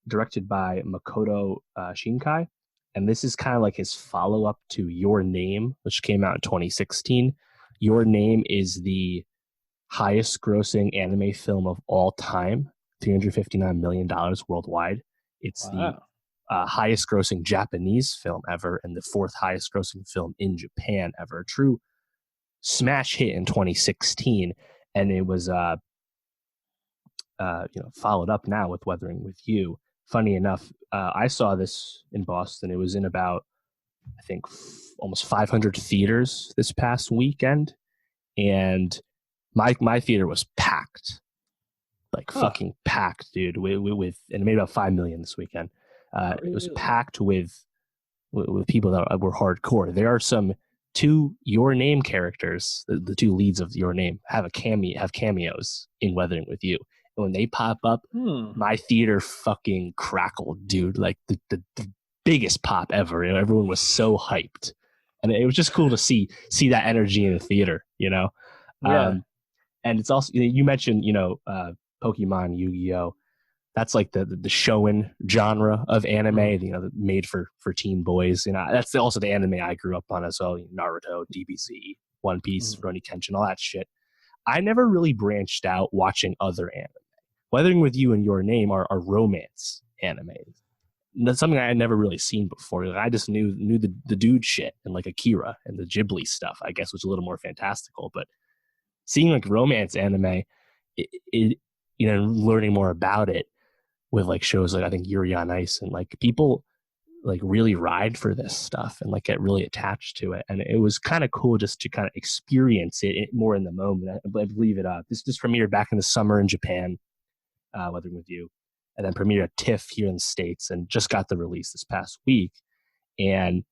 directed by Makoto Shinkai, and this is kind of like his follow-up to Your Name, which came out in 2016. Your Name is the highest-grossing anime film of all time, $359 million worldwide. It's the highest-grossing Japanese film ever, and the fourth highest-grossing film in Japan ever. True smash hit in 2016, and it was followed up now with Weathering with You. Funny enough, I saw this in Boston. It was in about, I think, almost 500 theaters this past weekend, and my theater was packed, fucking packed, dude. With and it made about 5 million this weekend. It was packed with people that were hardcore. There are some two Your Name characters, the two leads of Your Name, have cameos in Weathering with You. And when they pop up, my theater fucking crackled, dude. Like the biggest pop ever. Everyone was so hyped, and it was just cool to see that energy in the theater. Yeah. And it's also, you mentioned Pokemon, Yu-Gi-Oh. That's like the shonen genre of anime, made for teen boys. That's also the anime I grew up on as well. Naruto, DBZ, One Piece, Rurouni Kenshin, all that shit. I never really branched out watching other anime. Weathering with You and Your Name are romance animes. That's something I had never really seen before. I just knew the dude shit and like Akira and the Ghibli stuff, I guess, was a little more fantastical. But seeing like romance anime, learning more about it with like shows like I think Yuri on Ice, and like people like really ride for this stuff and like get really attached to it, and it was kind of cool just to kind of experience it more in the moment. I believe it. This premiered back in the summer in Japan, Weathering with You, and then premiered at TIFF here in the States, and just got the release this past week, and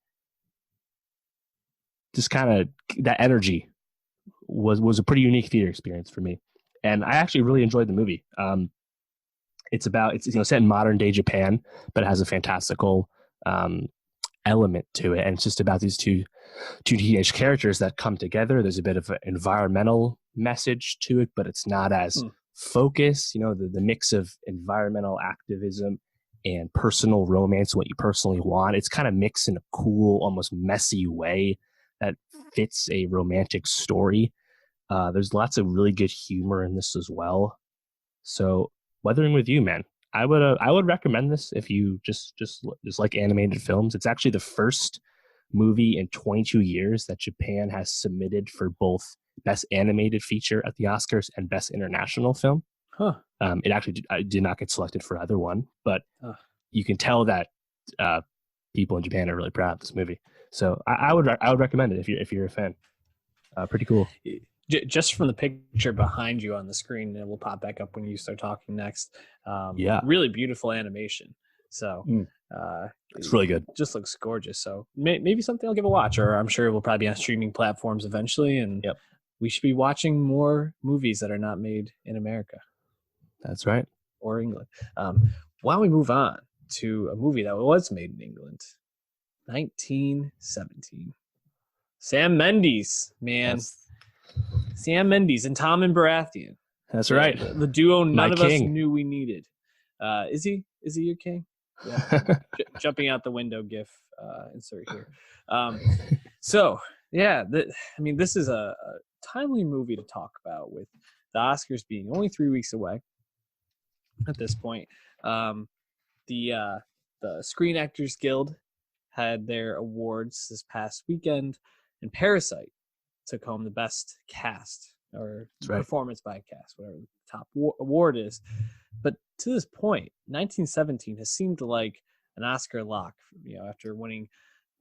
just kind of that energy was a pretty unique theater experience for me, and I actually really enjoyed the movie. It's set in modern day Japan, but it has a fantastical element to it, and it's just about these two teenage characters that come together. There's a bit of an environmental message to it, but it's not as focused. The mix of environmental activism and personal romance, what you personally want. It's kind of mixed in a cool, almost messy way that fits a romantic story. There's lots of really good humor in this as well. So, Weathering with You, man, I would recommend this if you just like animated films. It's actually the first movie in 22 years that Japan has submitted for both Best Animated Feature at the Oscars and Best International Film. Huh. It actually did not get selected for either one, but Huh. you can tell that people in Japan are really proud of this movie. So I would recommend it if you're a fan. Pretty cool. Just from the picture behind you on the screen, it will pop back up when you start talking next. Yeah, really beautiful animation. So it's really good. Just looks gorgeous. So maybe something I'll give a watch, or I'm sure it will probably be on streaming platforms eventually. And Yep. we should be watching more movies that are not made in America. That's right. Or England. Why don't we move on to a movie that was made in England, 1917. Sam Mendes, man. Sam Mendes and Tom and Baratheon. That's right. The duo none of us king. knew we needed. Is he your king? Yeah. Jumping out the window gif insert here. So yeah, this is a timely movie to talk about, with the Oscars being only 3 weeks away at this point. The Screen Actors Guild had their awards this past weekend, and Parasite took home the best cast, or performance by cast, whatever the top award is. But to this point, 1917 has seemed like an Oscar lock. After winning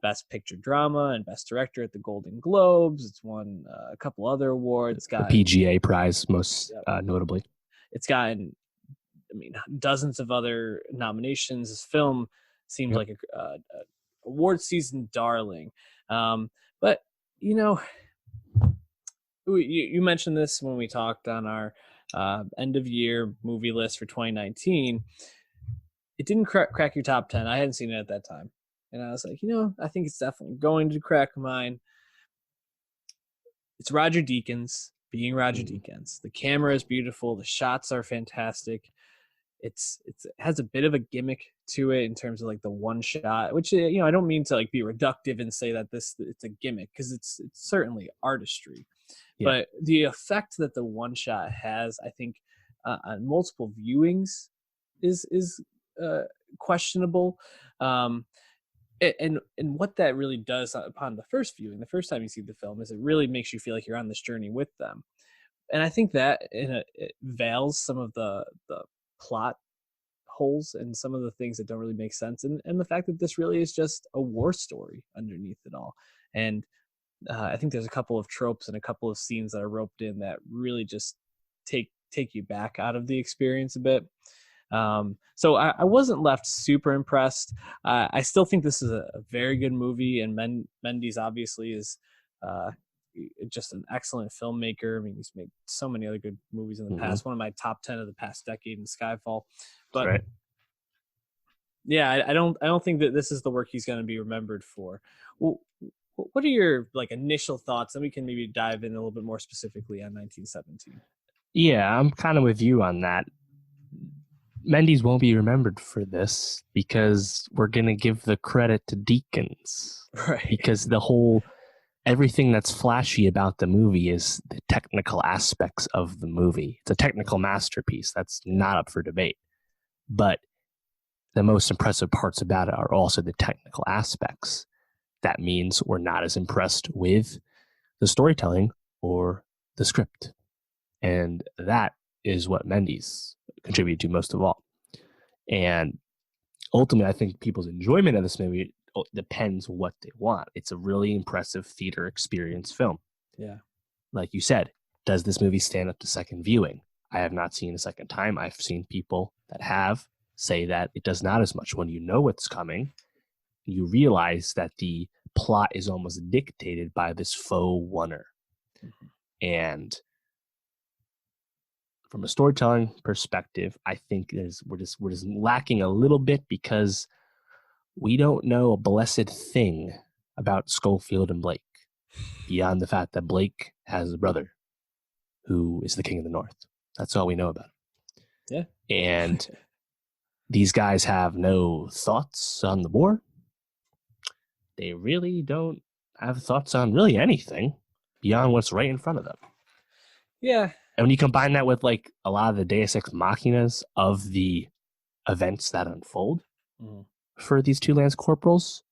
Best Picture Drama and Best Director at the Golden Globes, it's won a couple other awards. It's got the PGA prize, most notably. It's gotten, dozens of other nominations. This film seems like a award season darling. But you mentioned this when we talked on our end of year movie list for 2019. It didn't crack your top 10. I hadn't seen it at that time, and I was like, I think it's definitely going to crack mine. It's Roger Deakins being Roger Deakins. The camera is beautiful. The shots are fantastic. It has a bit of a gimmick to it in terms of like the one shot, which I don't mean to like be reductive and say that it's a gimmick, because it's certainly artistry. Yeah. But the effect that the one shot has, I think, on multiple viewings is questionable. And what that really does upon the first viewing, the first time you see the film, is it really makes you feel like you're on this journey with them. And I think that it veils some of the plot holes and some of the things that don't really make sense, and the fact that this really is just a war story underneath it all. And I think there's a couple of tropes and a couple of scenes that are roped in that really just take you back out of the experience a bit. So I wasn't left super impressed. I still think this is a very good movie, and Mendes obviously is just an excellent filmmaker. He's made so many other good movies in the past. One of my top 10 of the past decade in Skyfall. But yeah, I don't think that this is the work he's going to be remembered for. Well, what are your initial thoughts? And we can maybe dive in a little bit more specifically on 1917. Yeah, I'm kind of with you on that. Mendes won't be remembered for this because we're going to give the credit to Deakins. Right. Because everything that's flashy about the movie is the technical aspects of the movie. It's a technical masterpiece that's not up for debate. But the most impressive parts about it are also the technical aspects. That means we're not as impressed with the storytelling or the script. And that is what Mendes contributed to most of all. And ultimately, I think people's enjoyment of this movie depends what they want. It's a really impressive theater experience film. Yeah. Like you said, does this movie stand up to second viewing? I have not seen a second time. I've seen people that have say that it does not as much. When you know what's coming, you realize that the plot is almost dictated by this faux oneer. And from a storytelling perspective, I think we're just lacking a little bit because we don't know a blessed thing about Schofield and Blake beyond the fact that Blake has a brother who is the King of the North. That's all we know about him. Yeah. And these guys have no thoughts on the war. They really don't have thoughts on really anything beyond what's right in front of them. Yeah. And when you combine that with like a lot of the Deus Ex Machinas of the events that unfold Mhm. for these two Lance Corporals,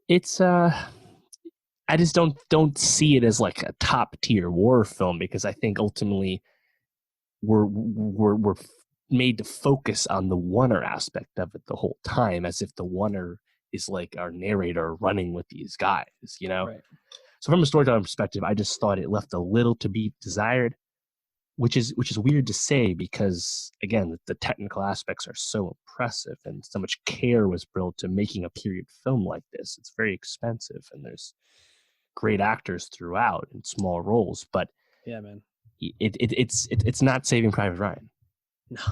it's I just don't see it as like a top tier war film, because I think ultimately we're made to focus on the oner aspect of it the whole time, as if the oner is like our narrator running with these guys, you know? Right. So from a storytelling perspective, I just thought it left a little to be desired, which is weird to say, because again, the technical aspects are so impressive and so much care was brought to making a period film like this. It's very expensive and there's great actors throughout in small roles, but Yeah, man. it's not Saving Private Ryan. No.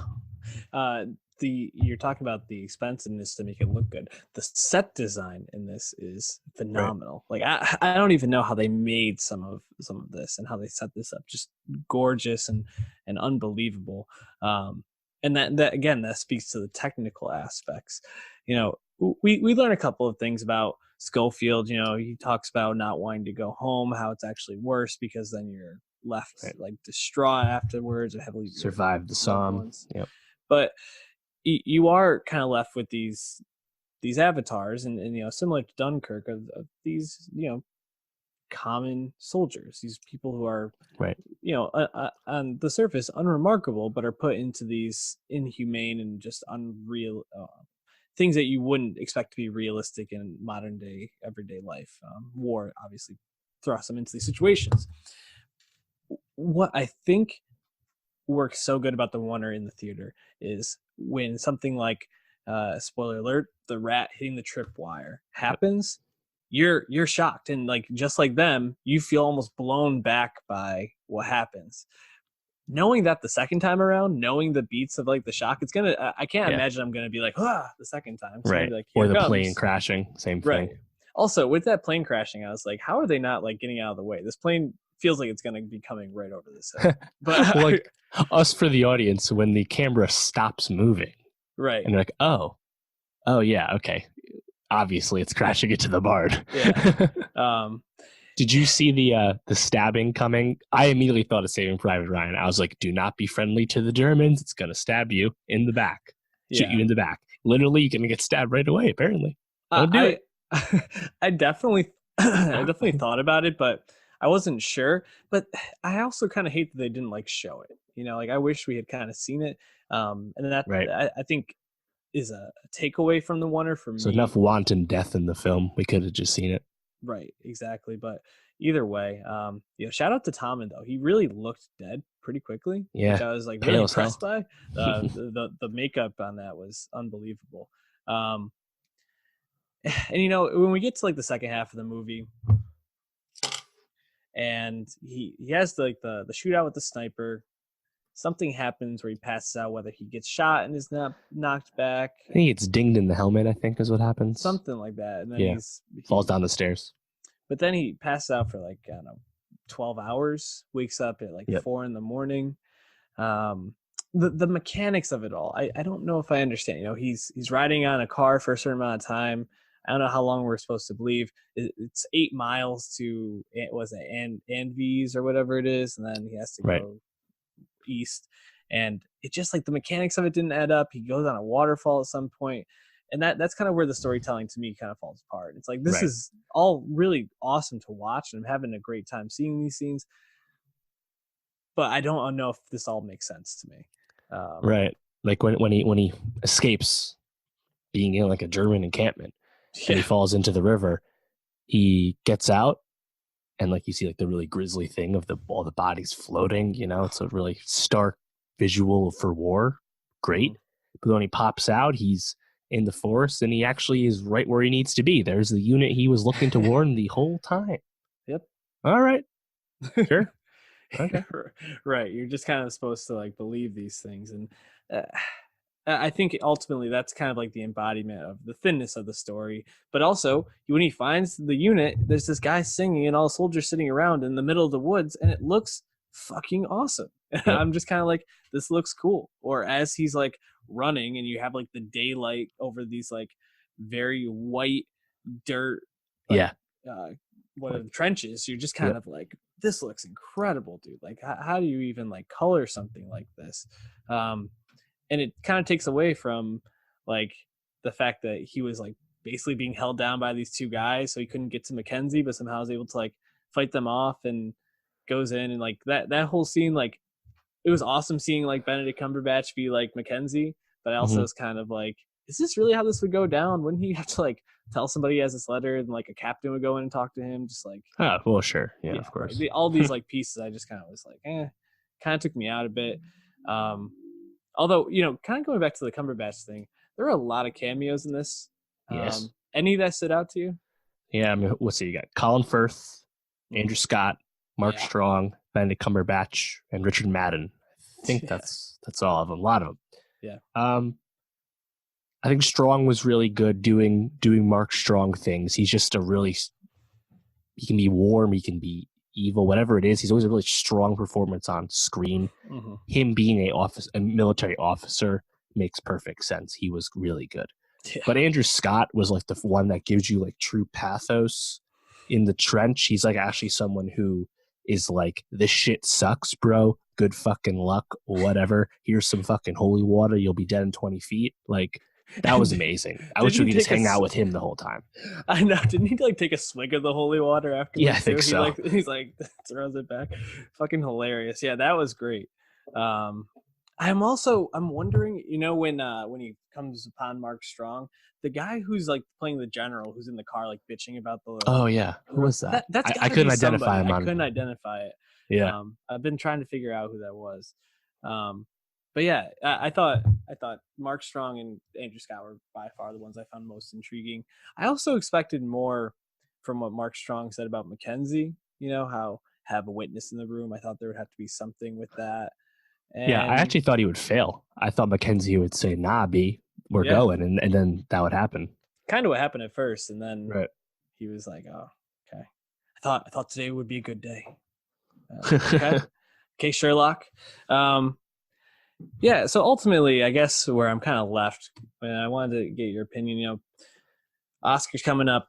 Uh, you're talking about the expensiveness to make it look good. The set design in this is Right. phenomenal. Like I don't even know how they made some of this and how they set this up. Just gorgeous and unbelievable. And that again, that speaks to the technical aspects. You know, we learn a couple of things about Schofield. You know, he talks about not wanting to go home, how it's actually worse because then you're left Right. like distraught afterwards and heavily your Survived the loved Somme. ones. Yep. But you are kind of left with these avatars, and you know, similar to Dunkirk, of these, you know, common soldiers, these people who are, Right. you know, on the surface unremarkable, but are put into these inhumane and just unreal things that you wouldn't expect to be realistic in modern day everyday life. War obviously thrusts them into these situations. What I think works so good about the oner in the theater is when something like spoiler alert, the rat hitting the tripwire Yep. happens, you're shocked, and like just like them, you feel almost blown back by what happens. Knowing that the second time around, knowing the beats of like the shock, it's gonna I can't Yeah. imagine I'm gonna be like, the second time. It's gonna Right. be like, Or here the plane comes. crashing. Same Right. thing. Also, with that plane crashing, I was like, how are they not like getting out of the way? This plane feels like it's gonna be coming right over this hill. But Well, like us for the audience, when the camera stops moving right. and you're like, oh yeah, okay. Obviously it's crashing into the barn. Yeah. Um, Did you see the stabbing coming? I immediately thought of Saving Private Ryan. I was like, do not be friendly to the Germans. It's gonna stab you in the back. Shoot yeah. you in the back. Literally, you're gonna get stabbed right away, apparently. Don't do I it. I definitely I definitely thought about it, but I wasn't sure. But I also kind of hate that they didn't like show it. You know, like I wish we had kind of seen it. And that Right. I think is a takeaway from the oner for So enough me. wanton death in the film. We could have just seen it. Right, exactly. But either way, you know, shout out to Tommen though. He really looked dead pretty quickly, which Yeah. I was like really Pale as impressed hell. by. The makeup on that was unbelievable. Um, and you know, when we get to like the second half of the movie, and he has like the shootout with the sniper, something happens where he passes out, whether he gets shot and is not knocked back, I think it's dinged in the helmet, I think is what happens. something like that, and then Yeah. Falls down the stairs. but then he passes out for like I don't know 12 hours, wakes up at like Yep. 4 a.m. Um, the mechanics of it all, I don't know if I understand. You know, he's riding on a car for a certain amount of time. I don't know how long we're supposed to believe. It's 8 miles to was it Andes or whatever it is, and then he has to Right. go east, and it just like the mechanics of it didn't add up. He goes on a waterfall at some point, and that's kind of where the storytelling to me kind of falls apart. It's like this Right. is all really awesome to watch, and I'm having a great time seeing these scenes, but I don't know if this all makes sense to me. Right. Like when he escapes being in like a German encampment and he Yeah, falls into the river, he gets out and like you see like the really grisly thing of all the bodies floating, you know, it's a really stark visual for war. Great. mhm. But when he pops out, he's in the forest and he actually is right where he needs to be. There's the unit he was looking to warn the whole time. Yep. All right. Sure. Okay. Right. You're just kind of supposed to like believe these things, and uh, I think ultimately that's kind of like the embodiment of the thinness of the story. But also, when he finds the unit, there's this guy singing and all the soldiers sitting around in the middle of the woods, and it looks fucking awesome. Yep. I'm just kind of like, this looks cool. Or as he's like running, and you have like the daylight over these like very white dirt like Yeah. one of Like, the trenches, you're just kind yep. of like, this looks incredible, dude. Like, how do you even like color something like this? Um, and it kind of takes away from like the fact that he was like basically being held down by these two guys, so he couldn't get to Mackenzie, but somehow was able to like fight them off and goes in and like that whole scene, like it was awesome seeing like Benedict Cumberbatch be like Mackenzie, but I also Hmm. was kind of like, is this really how this would go down? Wouldn't he have to like tell somebody he has this letter and like a captain would go in and talk to him? Just like, Oh, well, sure. Yeah, yeah, of right. course. All these like pieces, I just kind of was like, kind of took me out a bit. Um, Although, kind of going back to the Cumberbatch thing, there were a lot of cameos in this. Yes. Any that stood out to you? Yeah, I mean, let's see. You got Colin Firth, Mm. Andrew Scott, Mark Yeah. Strong, Benedict Cumberbatch, and Richard Madden. I think Yeah. that's all of them. A lot of them. Yeah. I think Strong was really good doing Mark Strong things. He's just he can be warm, he can be evil, whatever it is. He's always a really strong performance on screen. Mm-hmm. Him being a military officer makes perfect sense. He was really good. Yeah. But Andrew Scott was like the one that gives you like true pathos in the trench. He's like actually someone who is like, this shit sucks, bro. Good fucking luck, whatever. Here's some fucking holy water. You'll be dead in 20 feet. Like, that was amazing. I wish we could just hang out with him the whole time. I know. Didn't he like take a swig of the holy water afterwards? Yeah, I think so. He's like throws it back. Fucking hilarious. Yeah, that was great. I'm wondering, when he comes upon Mark Strong, the guy who's like playing the general who's in the car like bitching about the Oh yeah, who was that? that's I gotta couldn't be identify somebody. him I on. couldn't identify it. Yeah, I've been trying to figure out who that was. But yeah, I thought Mark Strong and Andrew Scott were by far the ones I found most intriguing. I also expected more from what Mark Strong said about Mackenzie. How have a witness in the room. I thought there would have to be something with that. yeah. I And actually thought he would fail. I thought Mackenzie would say, "Nah, B, we're yeah, going," and then that would happen. kind of what happened at first, and then Right. he was like, "Oh, okay." I thought today would be a good day. Okay, okay, Sherlock. Yeah, so ultimately, I guess where I'm kind of left, and I wanted to get your opinion. Oscars coming up,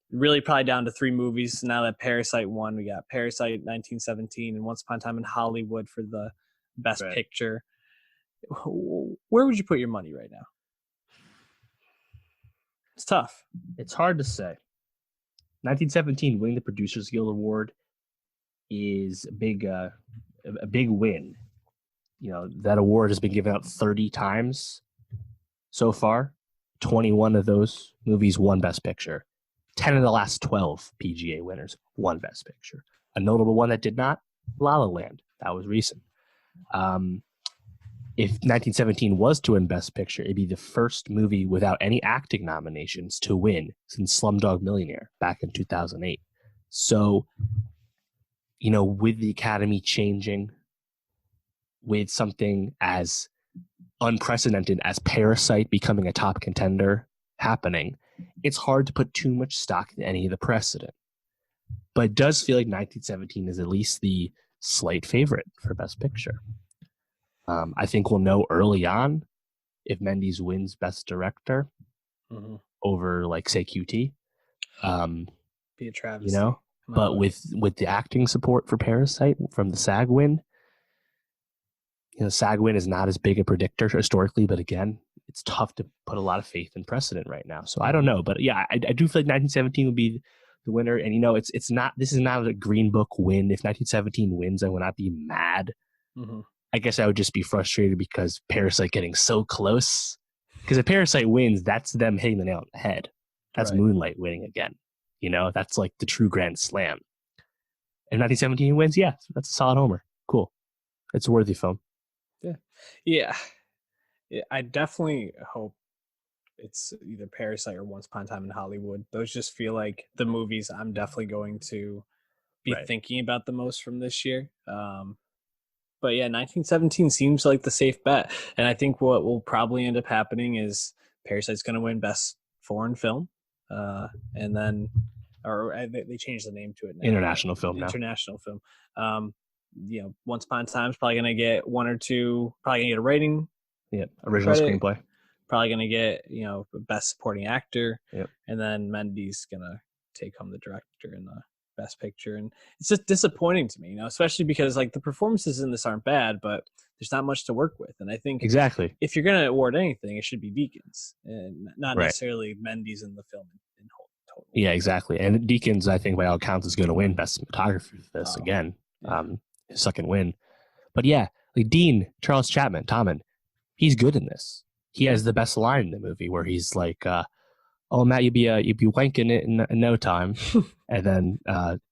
really probably down to 3 movies. Now that Parasite won, we got Parasite 1917 and Once Upon a Time in Hollywood for the Best Right. Picture. Where would you put your money right now? It's tough. It's hard to say. 1917 winning the Producers Guild Award is a big win. That award has been given out 30 times so far. 21 of those movies won Best Picture. 10 of the last 12 PGA winners won Best Picture. A notable one that did not, La La Land. That was recent. If 1917 was to win Best Picture, it'd be the first movie without any acting nominations to win since Slumdog Millionaire back in 2008. So, with the Academy changing, with something as unprecedented as Parasite becoming a top contender happening, it's hard to put too much stock in any of the precedent. But it does feel like 1917 is at least the slight favorite for Best Picture. I think we'll know early on if Mendes wins Best Director over, like, say, QT. Be a travesty. But with the acting support for Parasite from the SAG win, SAG win is not as big a predictor historically, but again, it's tough to put a lot of faith in precedent right now. So I don't know, but yeah, I do feel like 1917 would be the winner. And it's not. This is not a Green Book win. If 1917 wins, I will not be mad. I guess I would just be frustrated because Parasite getting so close. Because if Parasite wins, that's them hitting the nail on the head. That's right. Moonlight winning again. That's like the true grand slam. And 1917 wins, yeah, that's a solid homer. Cool. It's a worthy film. Yeah. I definitely hope it's either Parasite or Once Upon a Time in Hollywood. Those just feel like the movies I'm definitely going to be thinking about the most from this year. But yeah, 1917 seems like the safe bet. And I think what will probably end up happening is Parasite's going to win Best Foreign Film. And then, or they changed the name to it now. International film now. International film. Once Upon a Time is probably going to get 1 or 2, probably going to get a rating. Yeah, original screenplay. probably going to get, best supporting actor. Yep. And then Mendy's going to take home the director and the best picture. And it's just disappointing to me, especially because like the performances in this aren't bad, but there's not much to work with. And I think Exactly. if you're going to award anything, it should be Deakins and not Right. necessarily Mendy's in the film in total. Yeah, exactly. And Deakins, I think by all accounts, is going to win best cinematography for this again. Yeah. His second win. But yeah, like Dean, Charles Chapman, Tommen, he's good in this. He has the best line in the movie where he's like, "Oh, Matt, you'd be wanking it in no time," and then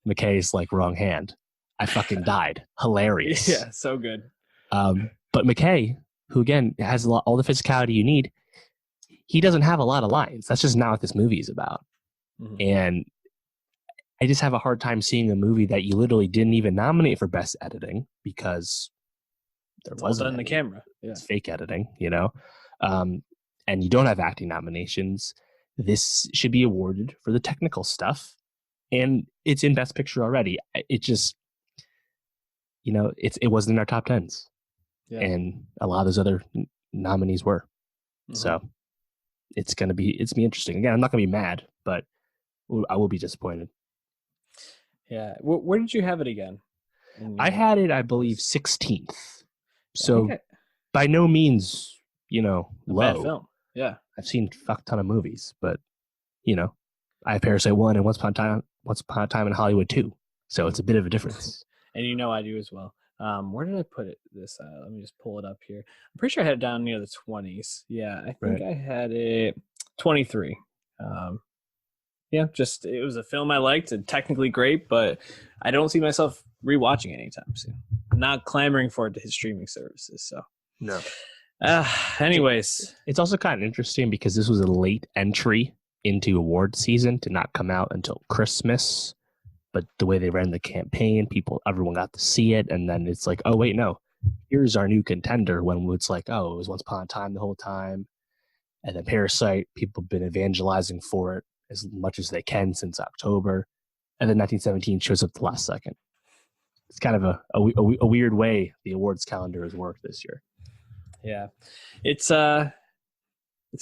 McKay's like, "Wrong hand." I fucking died. Hilarious. Yeah, so good. But McKay, who again has all the physicality you need, he doesn't have a lot of lines. That's just not what this movie is about. Mm-hmm. And I just have a hard time seeing a movie that you literally didn't even nominate for best editing because there wasn't done the camera. Yeah. It's fake editing, and you don't have acting nominations. This should be awarded for the technical stuff, and it's in Best Picture already. It just, it wasn't in our top tens, and a lot of those other nominees were. Mm-hmm. So it's gonna be interesting. Again, I'm not gonna be mad, but I will be disappointed. Yeah. Where did you have it again? I had it, I believe, 16th. So by no means, low. Bad film. Yeah. I've seen a fuck ton of movies, but I have Parasite 1 and Once Upon a Time in Hollywood 2. So it's a bit of a difference. And I do as well. Where did I put it? Let me just pull it up here. I'm pretty sure I had it down near the 20s. Yeah, I think I had it 23. Yeah, it was a film I liked and technically great, but I don't see myself rewatching it anytime soon. I'm not clamoring for it to hit streaming services. So no. Anyways, it's also kind of interesting because this was a late entry into award season to not come out until Christmas. But the way they ran the campaign, everyone got to see it, and then it's like, oh wait, no, here's our new contender. When it's like, oh, it was Once Upon a Time the whole time, and then Parasite, people have been evangelizing for it as much as they can since October, and then 1917 shows up the last second. It's kind of a weird way the awards calendar has worked this year. Yeah, it's going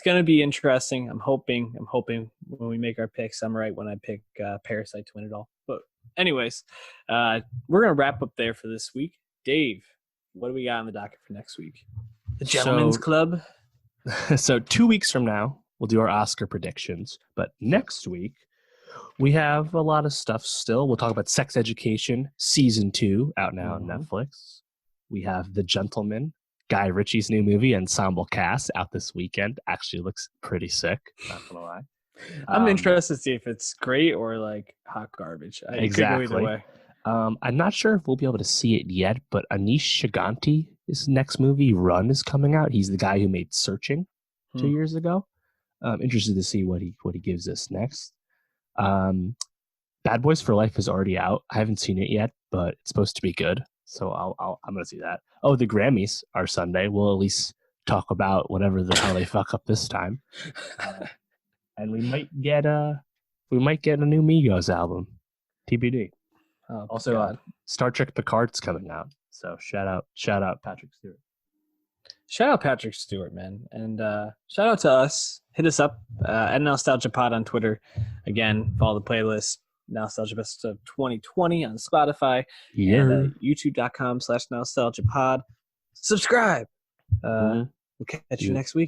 to be interesting. I'm hoping when we make our picks, I'm right when I pick Parasite to win it all. But anyways, we're going to wrap up there for this week. Dave, what do we got on the docket for next week? The Gentleman's Club. So 2 weeks from now, we'll do our Oscar predictions. But next week, we have a lot of stuff still. We'll talk about Sex Education Season 2 out now on Netflix. We have The Gentleman, Guy Ritchie's new movie, Ensemble Cast, out this weekend. Actually looks pretty sick, not gonna lie. I'm interested to see if it's great or like hot garbage. Exactly. It could go either way. I'm not sure if we'll be able to see it yet, but Anish Chaganty, his next movie, Run, is coming out. He's the guy who made Searching 2 years ago. I'm interested to see what he gives us next. Bad Boys for Life is already out. I haven't seen it yet, but it's supposed to be good. So I'm going to see that. Oh, the Grammys are Sunday. We'll at least talk about whatever the hell they fuck up this time. And we might get a new Migos album. TBD. Oh, also, Star Trek Picard's coming out. So shout out Patrick Stewart. Shout out Patrick Stewart, man. And shout out to us. Hit us up at Nowstalgia Pod on Twitter. Again, follow the playlist. Nowstalgia Best of 2020 on Spotify and YouTube.com/nostalgiapod. Subscribe. We'll catch you next week.